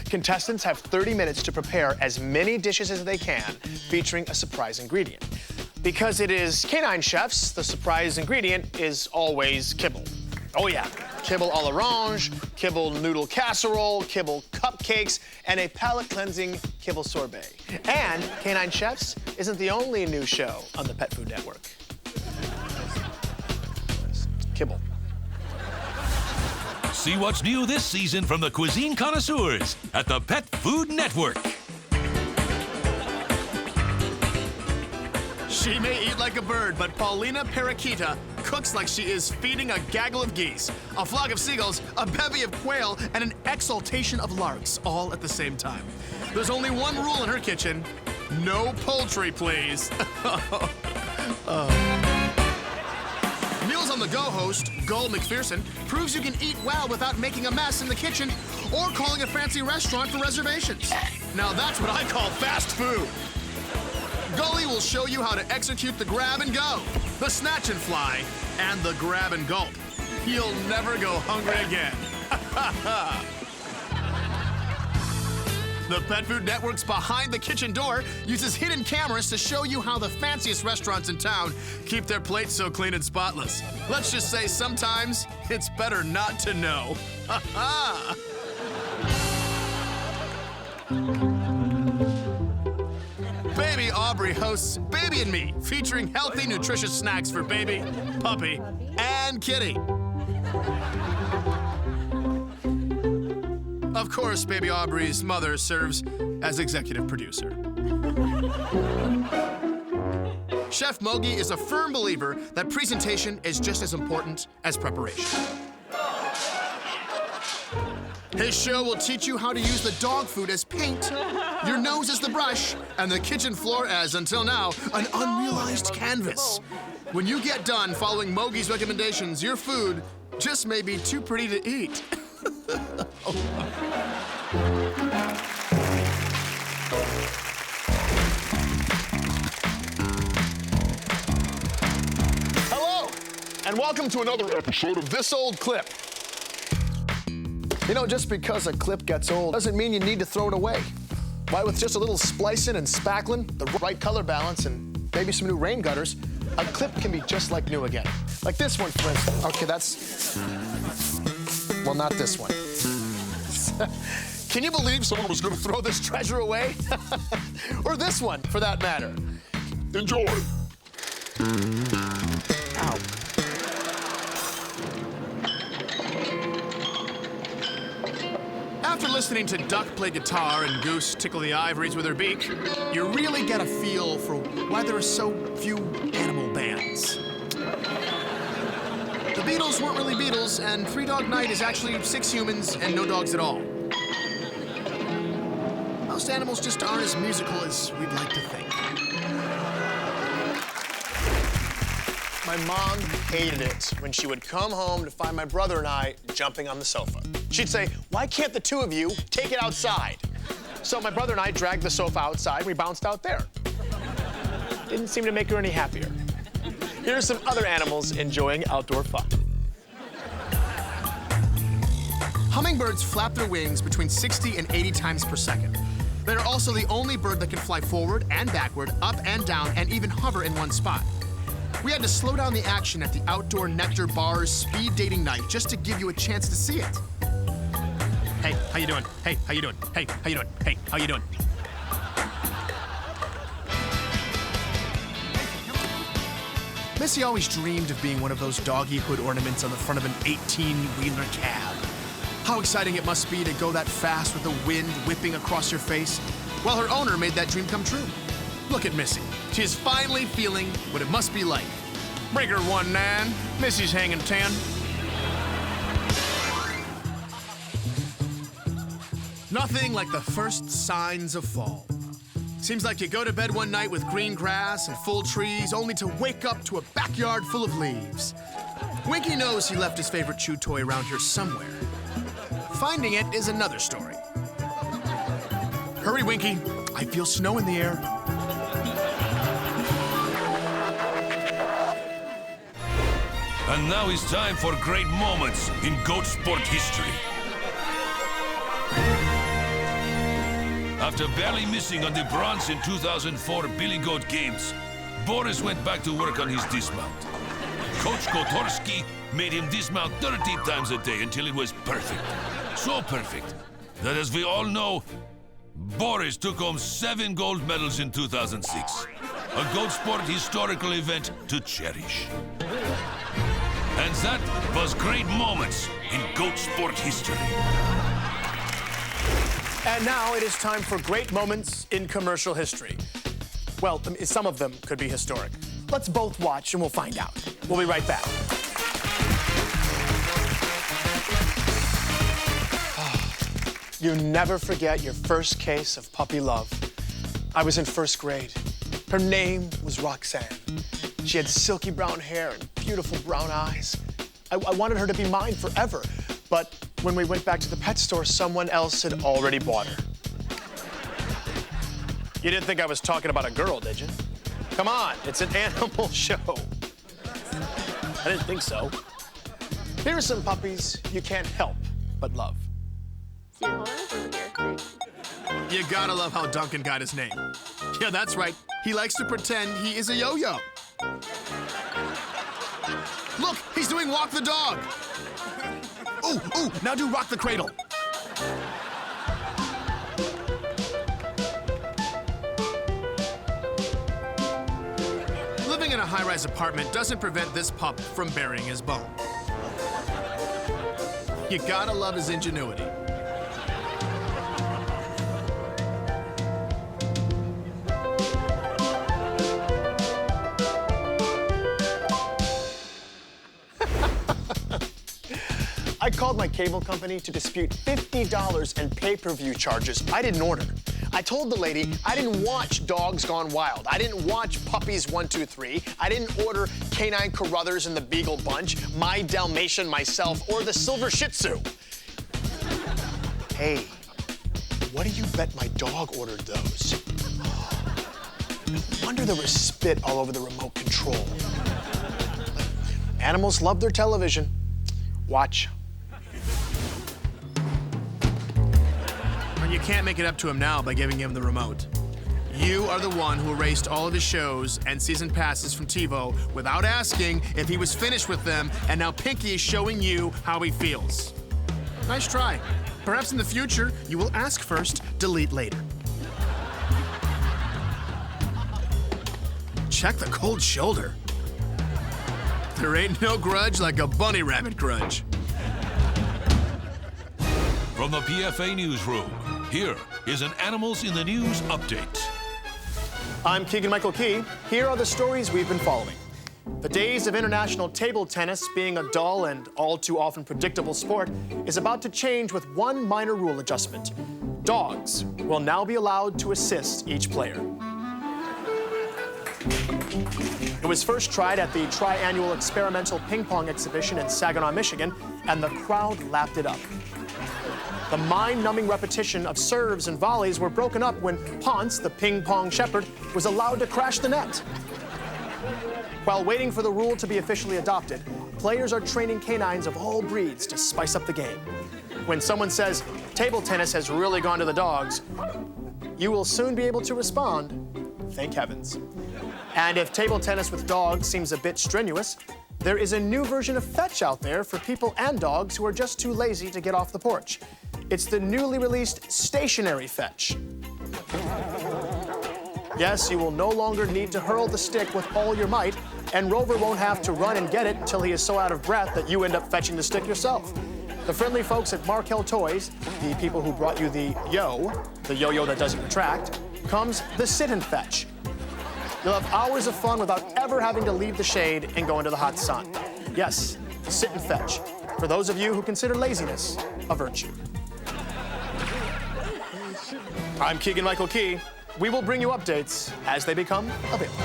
Contestants have 30 minutes to prepare as many dishes as they can, featuring a surprise ingredient. Because it is Canine Chefs, the surprise ingredient is always kibble. Oh yeah, kibble à l'orange, kibble noodle casserole, kibble cupcakes, and a palate-cleansing kibble sorbet. And Canine Chefs isn't the only new show on the Pet Food Network. Kibble. See what's new this season from the cuisine connoisseurs at the Pet Food Network. She may eat like a bird, but Paulina Paraquita cooks like she is feeding a gaggle of geese, a flock of seagulls, a bevy of quail, and an exultation of larks, all at the same time. There's only one rule in her kitchen: no poultry, please. Meals on the Go host, Gull McPherson, proves you can eat well without making a mess in the kitchen or calling a fancy restaurant for reservations. Now that's what I call fast food. Gully will show you how to execute the grab and go, the snatch and fly, and the grab and gulp. You'll never go hungry again. The Pet Food Network's Behind the Kitchen Door uses hidden cameras to show you how the fanciest restaurants in town keep their plates so clean and spotless. Let's just say sometimes it's better not to know. Baby Aubrey hosts Baby and Me, featuring healthy, nutritious snacks for baby, puppy, and kitty. Of course, Baby Aubrey's mother serves as executive producer. Chef Mogi is a firm believer that presentation is just as important as preparation. His show will teach you how to use the dog food as paint, your nose as the brush, and the kitchen floor as, until now, an unrealized canvas. When you get done following Mogi's recommendations, your food just may be too pretty to eat. Hello, and welcome to another episode of This Old Clip. You know, just because a clip gets old doesn't mean you need to throw it away. Why, with just a little splicing and spackling, the right color balance, and maybe some new rain gutters, a clip can be just like new again. Like this one, for instance. Okay, that's... well, not this one. Can you believe someone was going to throw this treasure away? Or this one, for that matter. Enjoy. Ow. After listening to duck play guitar and goose tickle the ivories with her beak, you really get a feel for why there are so few animal bands. The Beatles weren't really Beatles, and Three Dog Night is actually 6 humans and no dogs at all. Most animals just aren't as musical as we'd like to think. My mom hated it when she would come home to find my brother and I jumping on the sofa. She'd say, "Why can't the two of you take it outside?" So my brother and I dragged the sofa outside and we bounced out there. Didn't seem to make her any happier. Here's some other animals enjoying outdoor fun. Hummingbirds flap their wings between 60 and 80 times per second. They're also the only bird that can fly forward and backward, up and down, and even hover in one spot. We had to slow down the action at the Outdoor Nectar Bar's speed dating night just to give you a chance to see it. Hey, how you doing? Hey, how you doing? Hey, how you doing? Hey, how you doing? Missy always dreamed of being one of those doggy hood ornaments on the front of an 18-wheeler cab. How exciting it must be to go that fast with the wind whipping across your face. Well, her owner made that dream come true. Look at Missy. She is finally feeling what it must be like. Breaker 19, Missy's hanging 10. Nothing like the first signs of fall. Seems like you go to bed one night with green grass and full trees, only to wake up to a backyard full of leaves. Winky knows he left his favorite chew toy around here somewhere. Finding it is another story. Hurry, Winky. I feel snow in the air. And now it's time for great moments in goat sport history. After barely missing on the bronze in 2004 Billy Goat Games, Boris went back to work on his dismount. Coach Kotorski made him dismount 30 times a day until it was perfect. So perfect that, as we all know, Boris took home 7 gold medals in 2006. A goat sport historical event to cherish. And that was great moments in goat sport history. And now it is time for great moments in commercial history. Well, some of them could be historic. let's both watch and we'll find out. We'll be right back. You never forget your first case of puppy love. I was in first grade. Her name was Roxanne. She had silky brown hair and beautiful brown eyes. I wanted her to be mine forever, but when we went back to the pet store, someone else had already bought her. You didn't think I was talking about a girl, did you? Come on, it's an animal show. I didn't think so. Here are some puppies you can't help but love. You gotta love how Duncan got his name. Yeah, that's right. He likes to pretend he is a yo-yo. Look, he's doing walk the dog. Ooh, now do rock the cradle. Living in a high-rise apartment doesn't prevent this pup from burying his bone. You gotta love his ingenuity. I called my cable company to dispute $50 in pay-per-view charges I didn't order. I told the lady I didn't watch Dogs Gone Wild. I didn't watch Puppies 1, 2, 3. I didn't order Canine Carruthers and the Beagle Bunch, My Dalmatian Myself, or the Silver Shih Tzu. Hey, what do you bet my dog ordered those? No wonder there was spit all over the remote control. Animals love their television. Watch. And you can't make it up to him now by giving him the remote. You are the one who erased all of his shows and season passes from TiVo without asking if he was finished with them, and now Pinky is showing you how he feels. Nice try. Perhaps in the future, you will ask first, delete later. Check the cold shoulder. There ain't no grudge like a bunny rabbit grudge. From the PFA Newsroom, here is an Animals in the News update. I'm Keegan Michael Key. Here are the stories we've been following. The days of international table tennis being a dull and all too often predictable sport is about to change with one minor rule adjustment. Dogs will now be allowed to assist each player. It was first tried at the tri-annual experimental ping pong exhibition in Saginaw, Michigan, and the crowd lapped it up. The mind-numbing repetition of serves and volleys were broken up when Ponce, the ping pong shepherd, was allowed to crash the net. While waiting for the rule to be officially adopted, players are training canines of all breeds to spice up the game. When someone says, table tennis has really gone to the dogs, you will soon be able to respond, thank heavens. And if table tennis with dogs seems a bit strenuous, there is a new version of fetch out there for people and dogs who are just too lazy to get off the porch. It's the newly released stationary fetch. Yes, you will no longer need to hurl the stick with all your might, and Rover won't have to run and get it until he is so out of breath that you end up fetching the stick yourself. The friendly folks at Markel Toys, the people who brought you the yo-yo that doesn't retract, comes the sit and fetch. You'll have hours of fun without ever having to leave the shade and go into the hot sun. Yes, sit and fetch, for those of you who consider laziness a virtue. I'm Keegan Michael Key. We will bring you updates as they become available.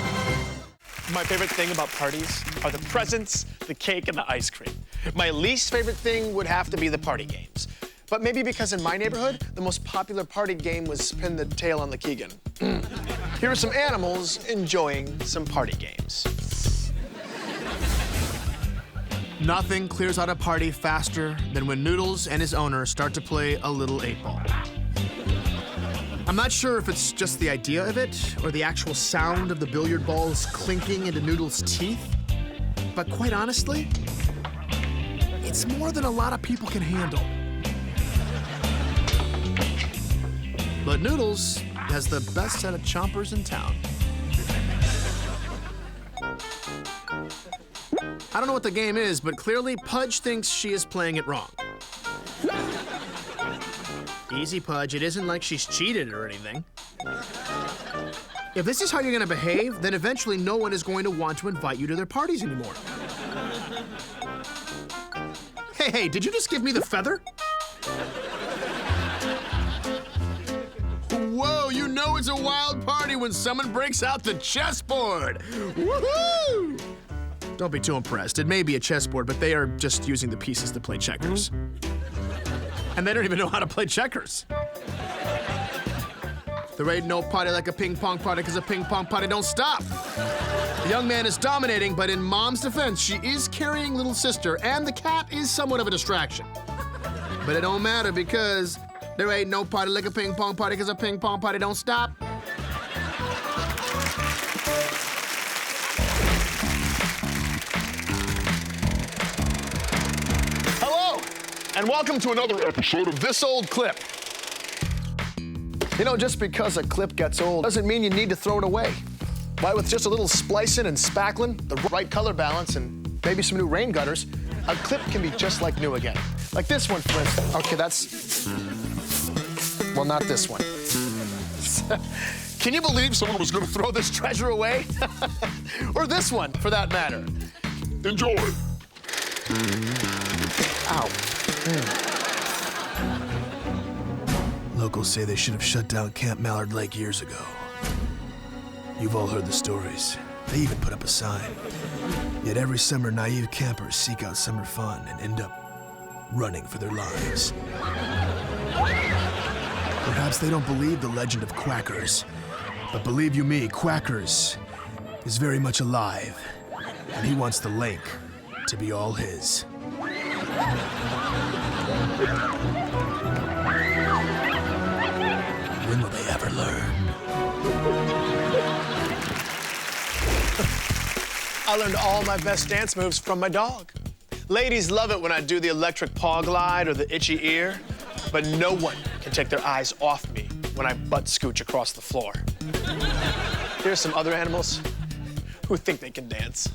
My favorite thing about parties are the presents, the cake, and the ice cream. My least favorite thing would have to be the party games. But maybe because in my neighborhood, the most popular party game was Pin the Tail on the Keegan. Here are some animals enjoying some party games. Nothing clears out a party faster than when Noodles and his owner start to play a little 8-ball. I'm not sure if it's just the idea of it or the actual sound of the billiard balls clinking into Noodles' teeth, but quite honestly, it's more than a lot of people can handle. But Noodles has the best set of chompers in town. I don't know what the game is, but clearly Pudge thinks she is playing it wrong. Easy, Pudge. It isn't like she's cheated or anything. If this is how you're gonna behave, then eventually no one is going to want to invite you to their parties anymore. Hey, did you just give me the feather? Whoa, you know it's a wild party when someone breaks out the chessboard. Woohoo! Don't be too impressed. It may be a chessboard, but they are just using the pieces to play checkers. And they don't even know how to play checkers. There ain't no party like a ping pong party, because a ping pong party don't stop. The young man is dominating, but in Mom's defense, she is carrying little sister, and the cat is somewhat of a distraction. But it don't matter, because there ain't no party like a ping pong party, because a ping pong party don't stop. Hello, and welcome to another episode of This Old Clip. You know, just because a clip gets old doesn't mean you need to throw it away. Why, with just a little splicing and spackling, the right color balance, and maybe some new rain gutters, a clip can be just like new again. Like this one, for instance. Okay, that's... well, not this one. Can you believe someone was gonna throw this treasure away? Or this one, for that matter. Enjoy. Ow. Locals say they should have shut down Camp Mallard Lake years ago. You've all heard the stories. They even put up a sign. Yet every summer, naive campers seek out summer fun and end up running for their lives. Perhaps they don't believe the legend of Quackers, but believe you me, Quackers is very much alive, and he wants the lake to be all his. When will they ever learn? I learned all my best dance moves from my dog. Ladies love it when I do the electric paw glide or the itchy ear, but no one can take their eyes off me when I butt scooch across the floor. Here's some other animals who think they can dance.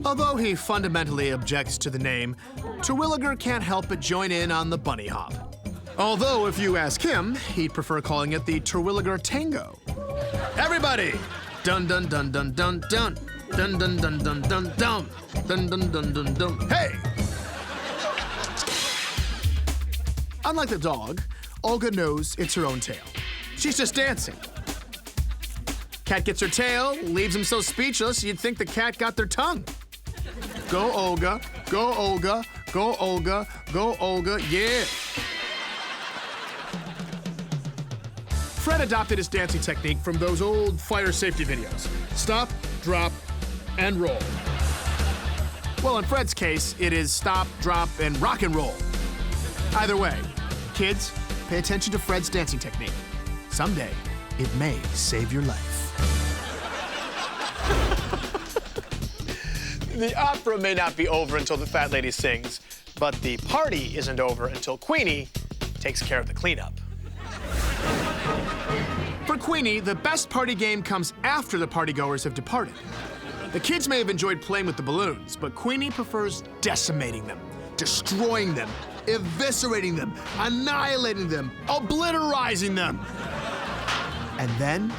Although he fundamentally objects to the name, Terwilliger can't help but join in on the bunny hop. Although, if you ask him, he'd prefer calling it the Terwilliger Tango. Everybody! Dun dun dun dun dun dun. Dun dun dun dun dun dun. Dun dun dun dun dun. Hey! Unlike the dog, Olga knows it's her own tail. She's just dancing. Cat gets her tail, leaves him so speechless, you'd think the cat got their tongue. Go, Olga. Go, Olga. Go, Olga. Go, Olga. Yeah. Fred adopted his dancing technique from those old fire safety videos. Stop, drop, and roll. Well, in Fred's case, it is stop, drop, and rock and roll. Either way, kids, pay attention to Fred's dancing technique. Someday, it may save your life. The opera may not be over until the fat lady sings, but the party isn't over until Queenie takes care of the cleanup. For Queenie, the best party game comes after the partygoers have departed. The kids may have enjoyed playing with the balloons, but Queenie prefers decimating them, destroying them, eviscerating them, annihilating them, obliterizing them. And then,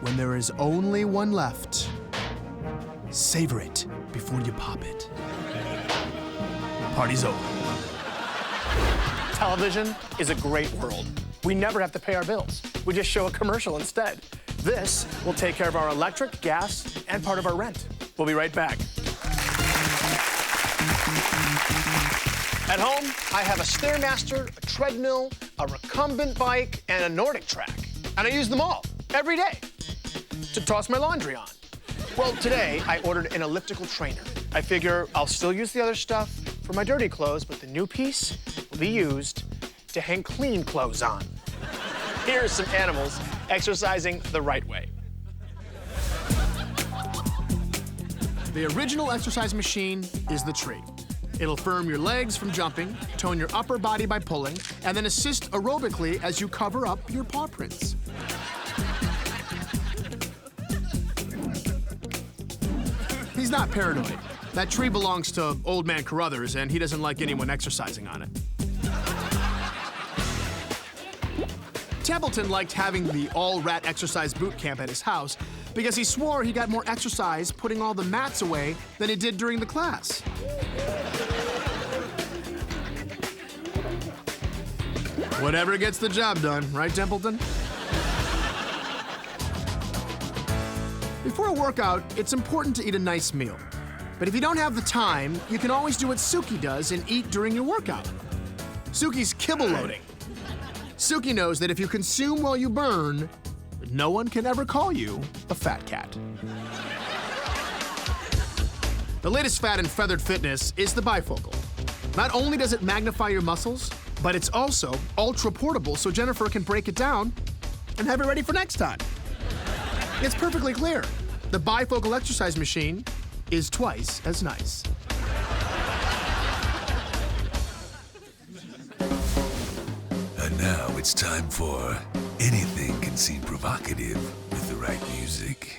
when there is only one left, savor it before you pop it. Party's over. Television is a great world. We never have to pay our bills. We just show a commercial instead. This will take care of our electric, gas, and part of our rent. We'll be right back. At home, I have a Stairmaster, a treadmill, a recumbent bike, and a Nordic track. And I use them all, every day, to toss my laundry on. Well, today, I ordered an elliptical trainer. I figure I'll still use the other stuff for my dirty clothes, but the new piece will be used to hang clean clothes on. Here are some animals exercising the right way. The original exercise machine is the tree. It'll firm your legs from jumping, tone your upper body by pulling, and then assist aerobically as you cover up your paw prints. He's not paranoid. That tree belongs to Old Man Carruthers, and he doesn't like anyone exercising on it. Templeton liked having the all-rat exercise boot camp at his house because he swore he got more exercise putting all the mats away than he did during the class. Whatever gets the job done, right, Templeton? Before a workout, it's important to eat a nice meal. But if you don't have the time, you can always do what Suki does and eat during your workout. Suki's kibble loading. Suki knows that if you consume while you burn, no one can ever call you a fat cat. The latest fad in feathered fitness is the bifocal. Not only does it magnify your muscles, but it's also ultra portable so Jennifer can break it down and have it ready for next time. It's perfectly clear. The bifocal exercise machine is twice as nice. And now it's time for Anything Can Seem Provocative with the Right Music.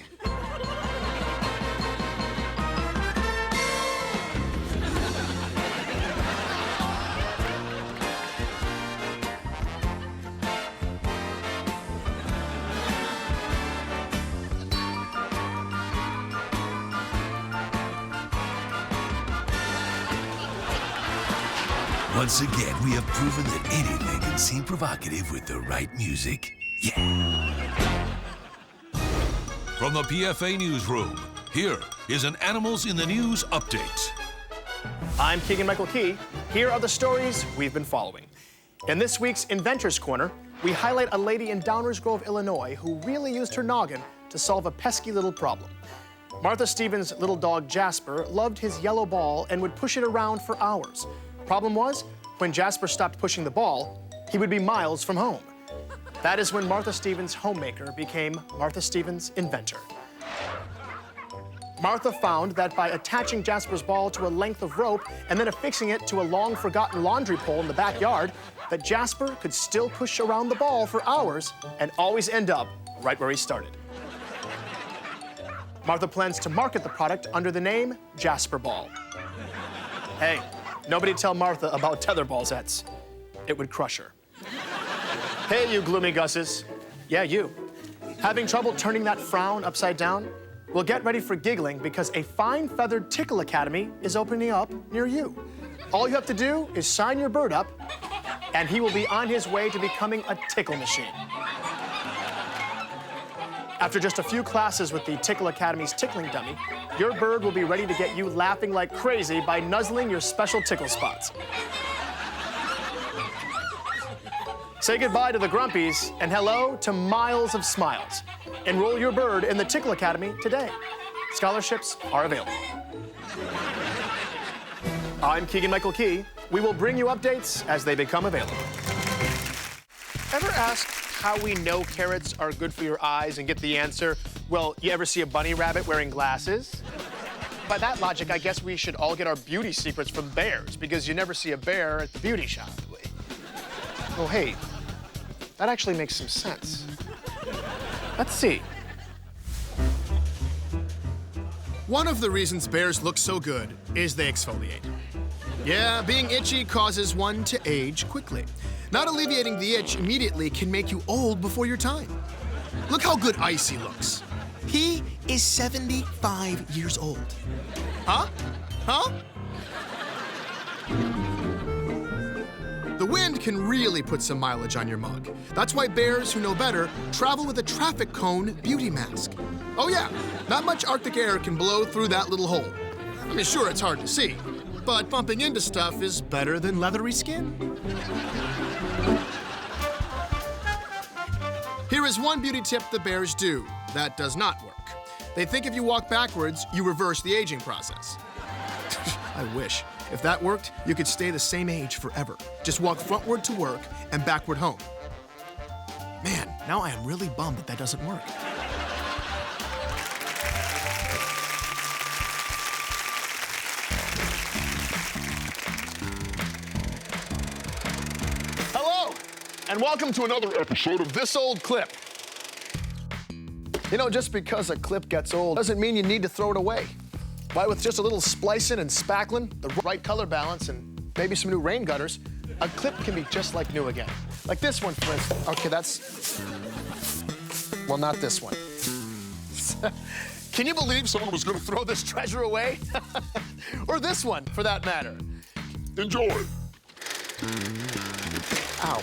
Once again, we have proven that anything can seem provocative with the right music. Yeah. From the PFA Newsroom, here is an Animals in the News update. I'm Keegan Michael Key. Here are the stories we've been following. In this week's Inventors Corner, we highlight a lady in Downers Grove, Illinois, who really used her noggin to solve a pesky little problem. Martha Stevens' little dog Jasper loved his yellow ball and would push it around for hours. Problem was, when Jasper stopped pushing the ball, he would be miles from home. That is when Martha Stevens' homemaker became Martha Stevens' inventor. Martha found that by attaching Jasper's ball to a length of rope and then affixing it to a long-forgotten laundry pole in the backyard, that Jasper could still push around the ball for hours and always end up right where he started. Martha plans to market the product under the name Jasper Ball. Hey, nobody tell Martha about tetherball sets. It would crush her. Hey, you gloomy gusses. Yeah, you. Having trouble turning that frown upside down? Well, get ready for giggling because a fine feathered tickle academy is opening up near you. All you have to do is sign your bird up, and he will be on his way to becoming a tickle machine. After just a few classes with the Tickle Academy's tickling dummy, your bird will be ready to get you laughing like crazy by nuzzling your special tickle spots. Say goodbye to the grumpies and hello to miles of smiles. Enroll your bird in the Tickle Academy today. Scholarships are available. I'm Keegan Michael Key. We will bring you updates as they become available. Ever asked how we know carrots are good for your eyes and get the answer, well, you ever see a bunny rabbit wearing glasses? By that logic, I guess we should all get our beauty secrets from bears because you never see a bear at the beauty shop. Oh, hey, that actually makes some sense. Let's see. One of the reasons bears look so good is they exfoliate. Yeah, being itchy causes one to age quickly. Not alleviating the itch immediately can make you old before your time. Look how good Icy looks. He is 75 years old. Huh? Huh? The wind can really put some mileage on your mug. That's why bears who know better travel with a traffic cone beauty mask. Oh yeah, not much Arctic air can blow through that little hole. I mean, sure, it's hard to see, but bumping into stuff is better than leathery skin. Here is one beauty tip the bears do that does not work. They think if you walk backwards, you reverse the aging process. I wish. If that worked, you could stay the same age forever. Just walk frontward to work and backward home. Man, now I am really bummed that doesn't work. Hello, and welcome to another episode of This Old Clip. You know, just because a clip gets old doesn't mean you need to throw it away. Why, with just a little splicing and spackling, the right color balance, and maybe some new rain gutters, a clip can be just like new again. Like this one, for instance. Okay, that's... Well, not this one. Can you believe someone was gonna throw this treasure away? Or this one, for that matter. Enjoy. Ow.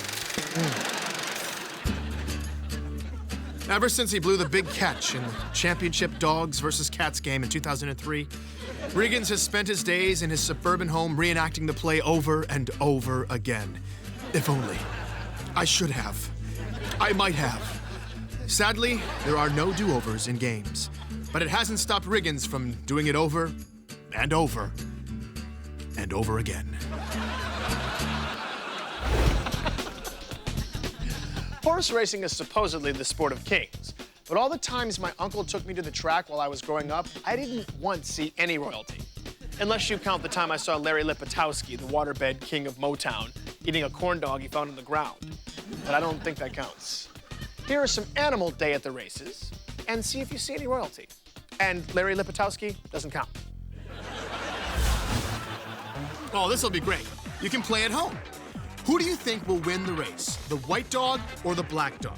Ever since he blew the big catch in the championship dogs versus cats game in 2003, Riggins has spent his days in his suburban home reenacting the play over and over again. If only. I should have. I might have. Sadly, there are no do-overs in games, but it hasn't stopped Riggins from doing it over and over and over again. Horse racing is supposedly the sport of kings, but all the times my uncle took me to the track while I was growing up, I didn't once see any royalty. Unless you count the time I saw Larry Lipatowski, the waterbed king of Motown, eating a corn dog he found on the ground. But I don't think that counts. Here are some Animal Day at the races, and see if you see any royalty. And Larry Lipatowski doesn't count. Oh, this'll be great. You can play at home. Who do you think will win the race? The white dog or the black dog?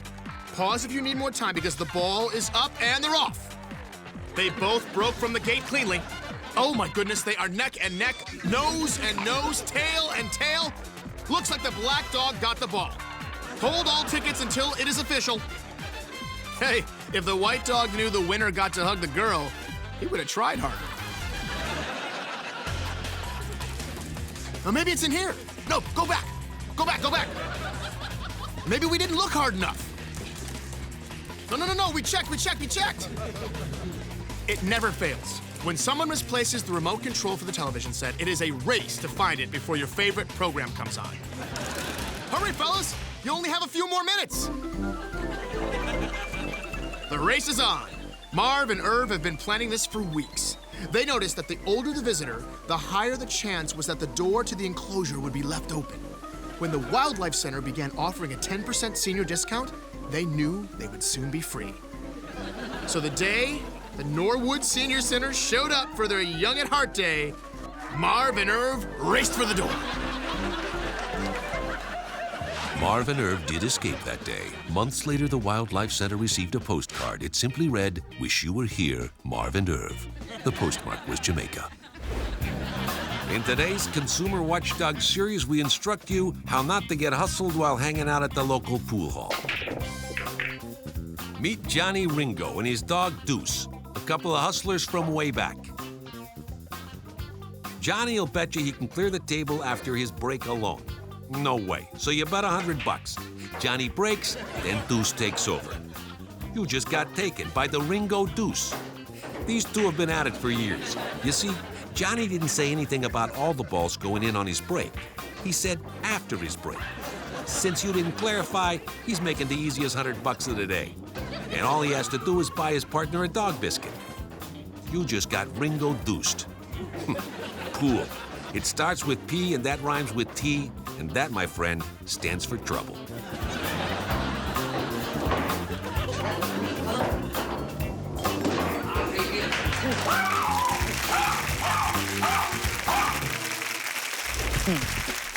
Pause if you need more time because the ball is up and they're off. They both broke from the gate cleanly. Oh my goodness, they are neck and neck, nose and nose, tail and tail. Looks like the black dog got the ball. Hold all tickets until it is official. Hey, if the white dog knew the winner got to hug the girl, he would have tried harder. Or maybe it's in here. No, go back. Go back, go back. Maybe we didn't look hard enough. No, we checked. It never fails. When someone misplaces the remote control for the television set, it is a race to find it before your favorite program comes on. Hurry, fellas, you only have a few more minutes. The race is on. Marv and Irv have been planning this for weeks. They noticed that the older the visitor, the higher the chance was that the door to the enclosure would be left open. When the Wildlife Center began offering a 10% senior discount, they knew they would soon be free. So the day the Norwood Senior Center showed up for their Young at Heart Day, Marv and Irv raced for the door. Marv and Irv did escape that day. Months later, the Wildlife Center received a postcard. It simply read, "Wish you were here, Marv and Irv." The postmark was Jamaica. In today's Consumer Watchdog series, we instruct you how not to get hustled while hanging out at the local pool hall. Meet Johnny Ringo and his dog Deuce, a couple of hustlers from way back. Johnny will bet you he can clear the table after his break alone. No way. So you bet $100. Johnny breaks, then Deuce takes over. You just got taken by the Ringo Deuce. These two have been at it for years. You see, Johnny didn't say anything about all the balls going in on his break. He said after his break. Since you didn't clarify, he's making the easiest $100 of the day. And all he has to do is buy his partner a dog biscuit. You just got Ringo Deuced. Cool. It starts with P and that rhymes with T, and that, my friend, stands for trouble.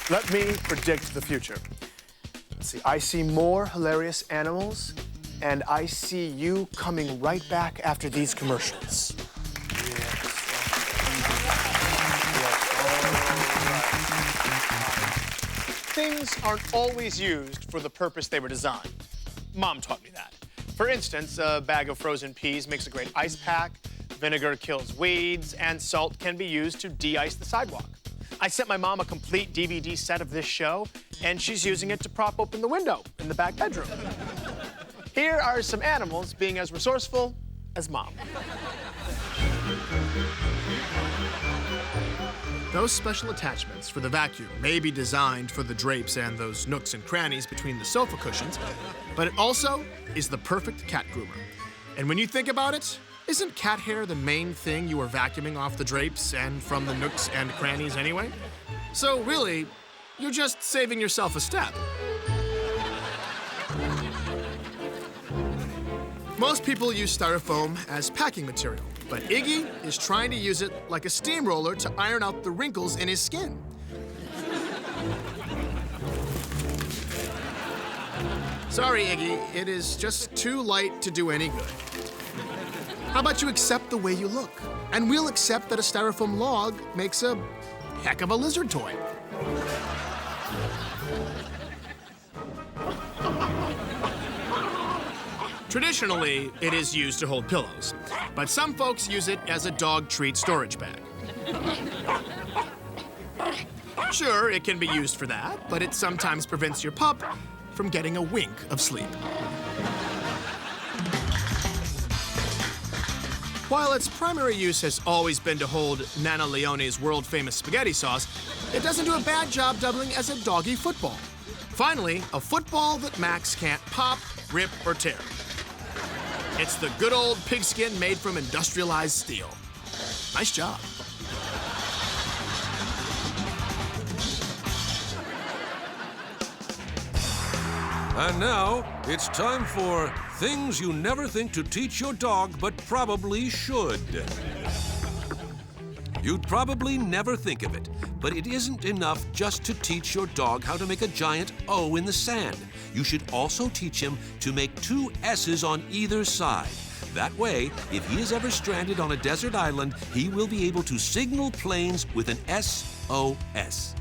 Let me predict the future. Let's see, I see more hilarious animals, and I see you coming right back after these commercials. Things aren't always used for the purpose they were designed. Mom taught me that. For instance, a bag of frozen peas makes a great ice pack, vinegar kills weeds, and salt can be used to de-ice the sidewalk. I sent my mom a complete DVD set of this show, and she's using it to prop open the window in the back bedroom. Here are some animals being as resourceful as Mom. Those special attachments for the vacuum may be designed for the drapes and those nooks and crannies between the sofa cushions, but it also is the perfect cat groomer. And when you think about it, isn't cat hair the main thing you are vacuuming off the drapes and from the nooks and crannies anyway? So really, you're just saving yourself a step. Most people use styrofoam as packing material, but Iggy is trying to use it like a steamroller to iron out the wrinkles in his skin. Sorry, Iggy, it is just too light to do any good. How about you accept the way you look? And we'll accept that a styrofoam log makes a heck of a lizard toy. Traditionally, it is used to hold pillows, but some folks use it as a dog treat storage bag. Sure, it can be used for that, but it sometimes prevents your pup from getting a wink of sleep. While its primary use has always been to hold Nana Leone's world-famous spaghetti sauce, it doesn't do a bad job doubling as a doggy football. Finally, a football that Max can't pop, rip, or tear. It's the good old pigskin made from industrialized steel. Nice job. And now, it's time for things you never think to teach your dog, but probably should. You'd probably never think of it, but it isn't enough just to teach your dog how to make a giant O in the sand. You should also teach him to make 2 S's on either side. That way, if he is ever stranded on a desert island, he will be able to signal planes with an SOS.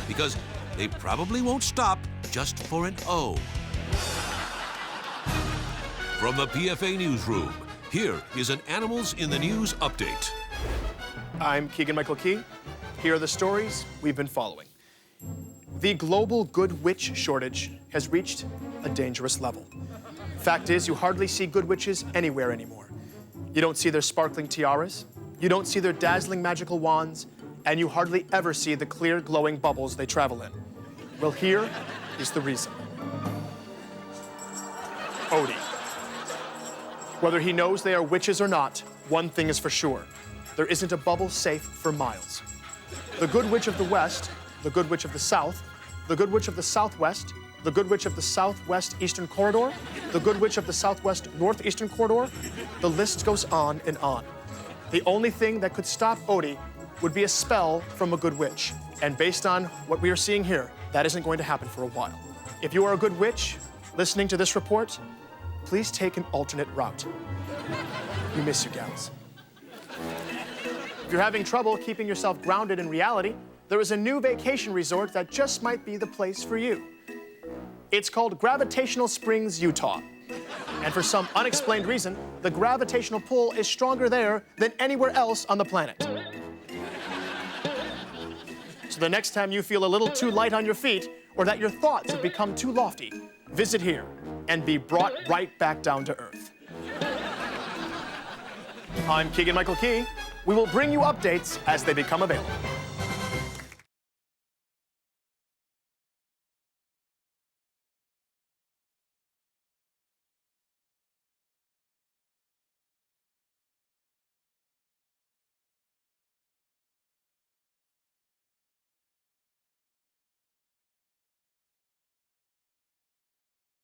Because they probably won't stop just for an O. From the PFA Newsroom, here is an Animals in the News update. I'm Keegan Michael Key. Here are the stories we've been following. The global good witch shortage has reached a dangerous level. Fact is, you hardly see good witches anywhere anymore. You don't see their sparkling tiaras, you don't see their dazzling magical wands, and you hardly ever see the clear, glowing bubbles they travel in. Well, here is the reason. Odie. Whether he knows they are witches or not, one thing is for sure. There isn't a bubble safe for miles. The good witch of the West, the good witch of the South, the good witch of the Southwest, the good witch of the Southwest Eastern Corridor, the good witch of the Southwest Northeastern Corridor, the list goes on and on. The only thing that could stop Odie would be a spell from a good witch. And based on what we are seeing here, that isn't going to happen for a while. If you are a good witch listening to this report, please take an alternate route. We miss you, gals. If you're having trouble keeping yourself grounded in reality, there is a new vacation resort that just might be the place for you. It's called Gravitational Springs, Utah. And for some unexplained reason, the gravitational pull is stronger there than anywhere else on the planet. So the next time you feel a little too light on your feet, or that your thoughts have become too lofty, visit here and be brought right back down to earth. I'm Keegan Michael Key. We will bring you updates as they become available.